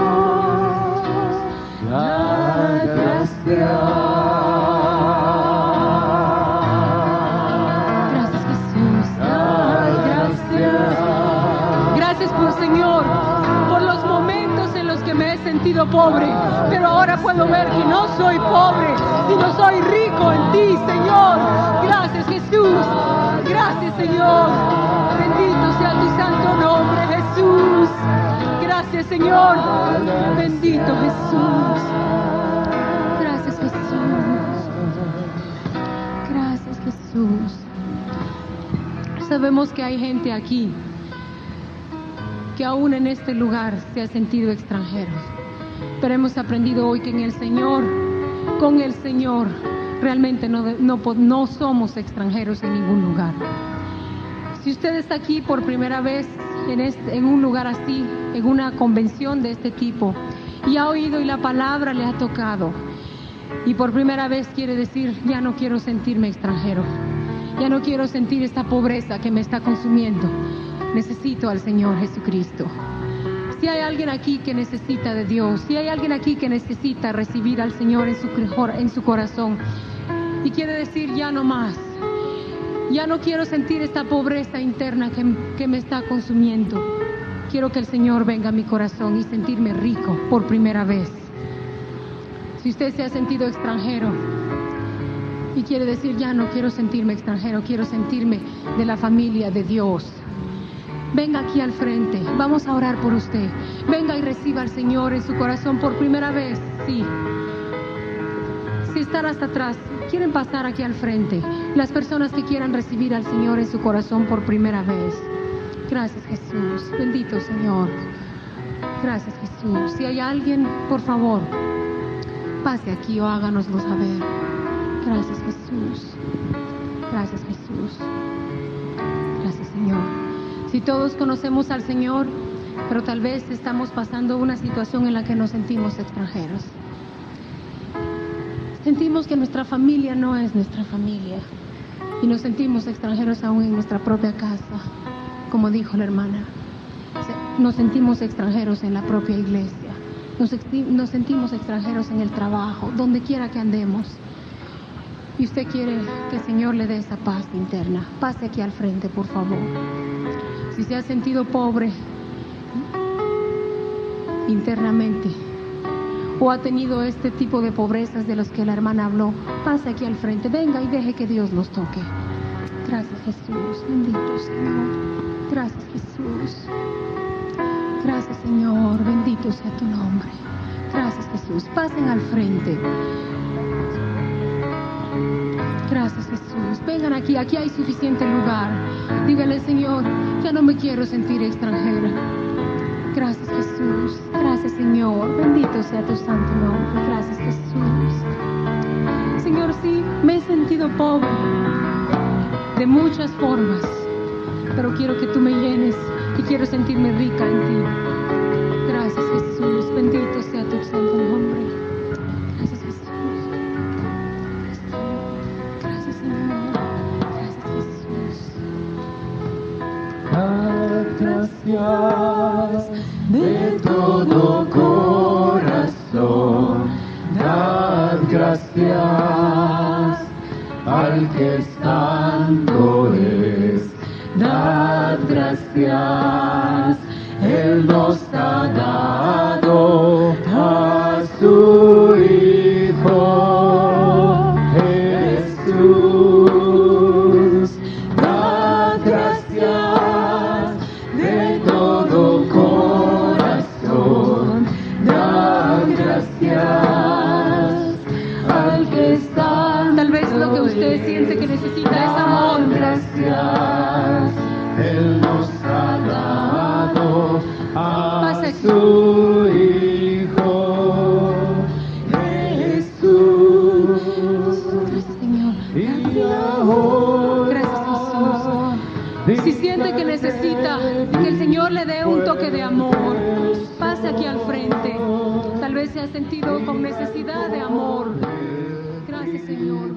Dad Gracias, Jesús. Dad gracias. Gracias por Señor, por los momentos en los que me he sentido pobre, pero ahora puedo ver que no soy pobre, sino soy rico en ti, Señor. Gracias, Jesús. Gracias, Señor. Bendito sea tu santo nombre, Jesús. Gracias, Señor. Bendito Jesús. Gracias, Jesús. Gracias, Jesús. Sabemos que hay gente aquí que aún en este lugar se ha sentido extranjero. Pero hemos aprendido hoy que en el Señor, con el Señor, realmente no somos extranjeros en ningún lugar. Si usted está aquí por primera vez en un lugar así, en una convención de este tipo, y ha oído y la palabra le ha tocado, y por primera vez quiere decir, ya no quiero sentirme extranjero, ya no quiero sentir esta pobreza que me está consumiendo, necesito al Señor Jesucristo. Si hay alguien aquí que necesita de Dios, si hay alguien aquí que necesita recibir al Señor en su corazón y quiere decir ya no más, ya no quiero sentir esta pobreza interna que me está consumiendo, quiero que el Señor venga a mi corazón y sentirme rico por primera vez. Si usted se ha sentido extranjero y quiere decir ya no quiero sentirme extranjero, quiero sentirme de la familia de Dios, venga aquí al frente, vamos a orar por usted. Venga y reciba al Señor en su corazón por primera vez. Sí. Si están hasta atrás, quieren pasar aquí al frente. Las personas que quieran recibir al Señor en su corazón por primera vez. Gracias, Jesús. Bendito Señor. Gracias, Jesús. Si hay alguien, por favor, pase aquí o háganoslo saber. Gracias, Jesús. Gracias, Jesús. Gracias, Señor. Si todos conocemos al Señor, pero tal vez estamos pasando una situación en la que nos sentimos extranjeros. Sentimos que nuestra familia no es nuestra familia y nos sentimos extranjeros aún en nuestra propia casa, como dijo la hermana. Nos sentimos extranjeros en la propia iglesia, nos sentimos extranjeros en el trabajo, donde quiera que andemos. Y usted quiere que el Señor le dé esa paz interna. Pase aquí al frente, por favor. Si se ha sentido pobre internamente o ha tenido este tipo de pobrezas de los que la hermana habló, pase aquí al frente, venga y deje que Dios los toque. Gracias, Jesús. Bendito Señor. Gracias, Jesús. Gracias, Señor. Bendito sea tu nombre. Gracias, Jesús. Pasen al frente. Gracias, Jesús. Vengan aquí hay suficiente lugar. Díganle, Señor, ya no me quiero sentir extranjera. Gracias, Jesús. Gracias, Señor. Bendito sea tu santo nombre. Gracias, Jesús. Señor, sí, me he sentido pobre de muchas formas, pero quiero que tú me llenes y quiero sentirme rica en ti. Gracias, Jesús. Bendito sea tu santo nombre. Gracias, Jesús. Gracias, Señor. Gracias, Jesús. Gracias de todo corazón, dad gracias al que es santo es, dad gracias, Él nos ha dado a su Hijo Jesús, dad gracias de todo corazón, dad gracias al que está. Tal vez lo que usted siente que necesita es amor. Gracias, Él nos ha dado a Pasa aquí. su Hijo Jesús. Gracias, Señor. Y ahora, Gracias, Jesús. Si siente que necesita que el Señor le dé un toque de amor, pase aquí al frente. Tal vez se ha sentido con necesidad de amor. Gracias, Señor.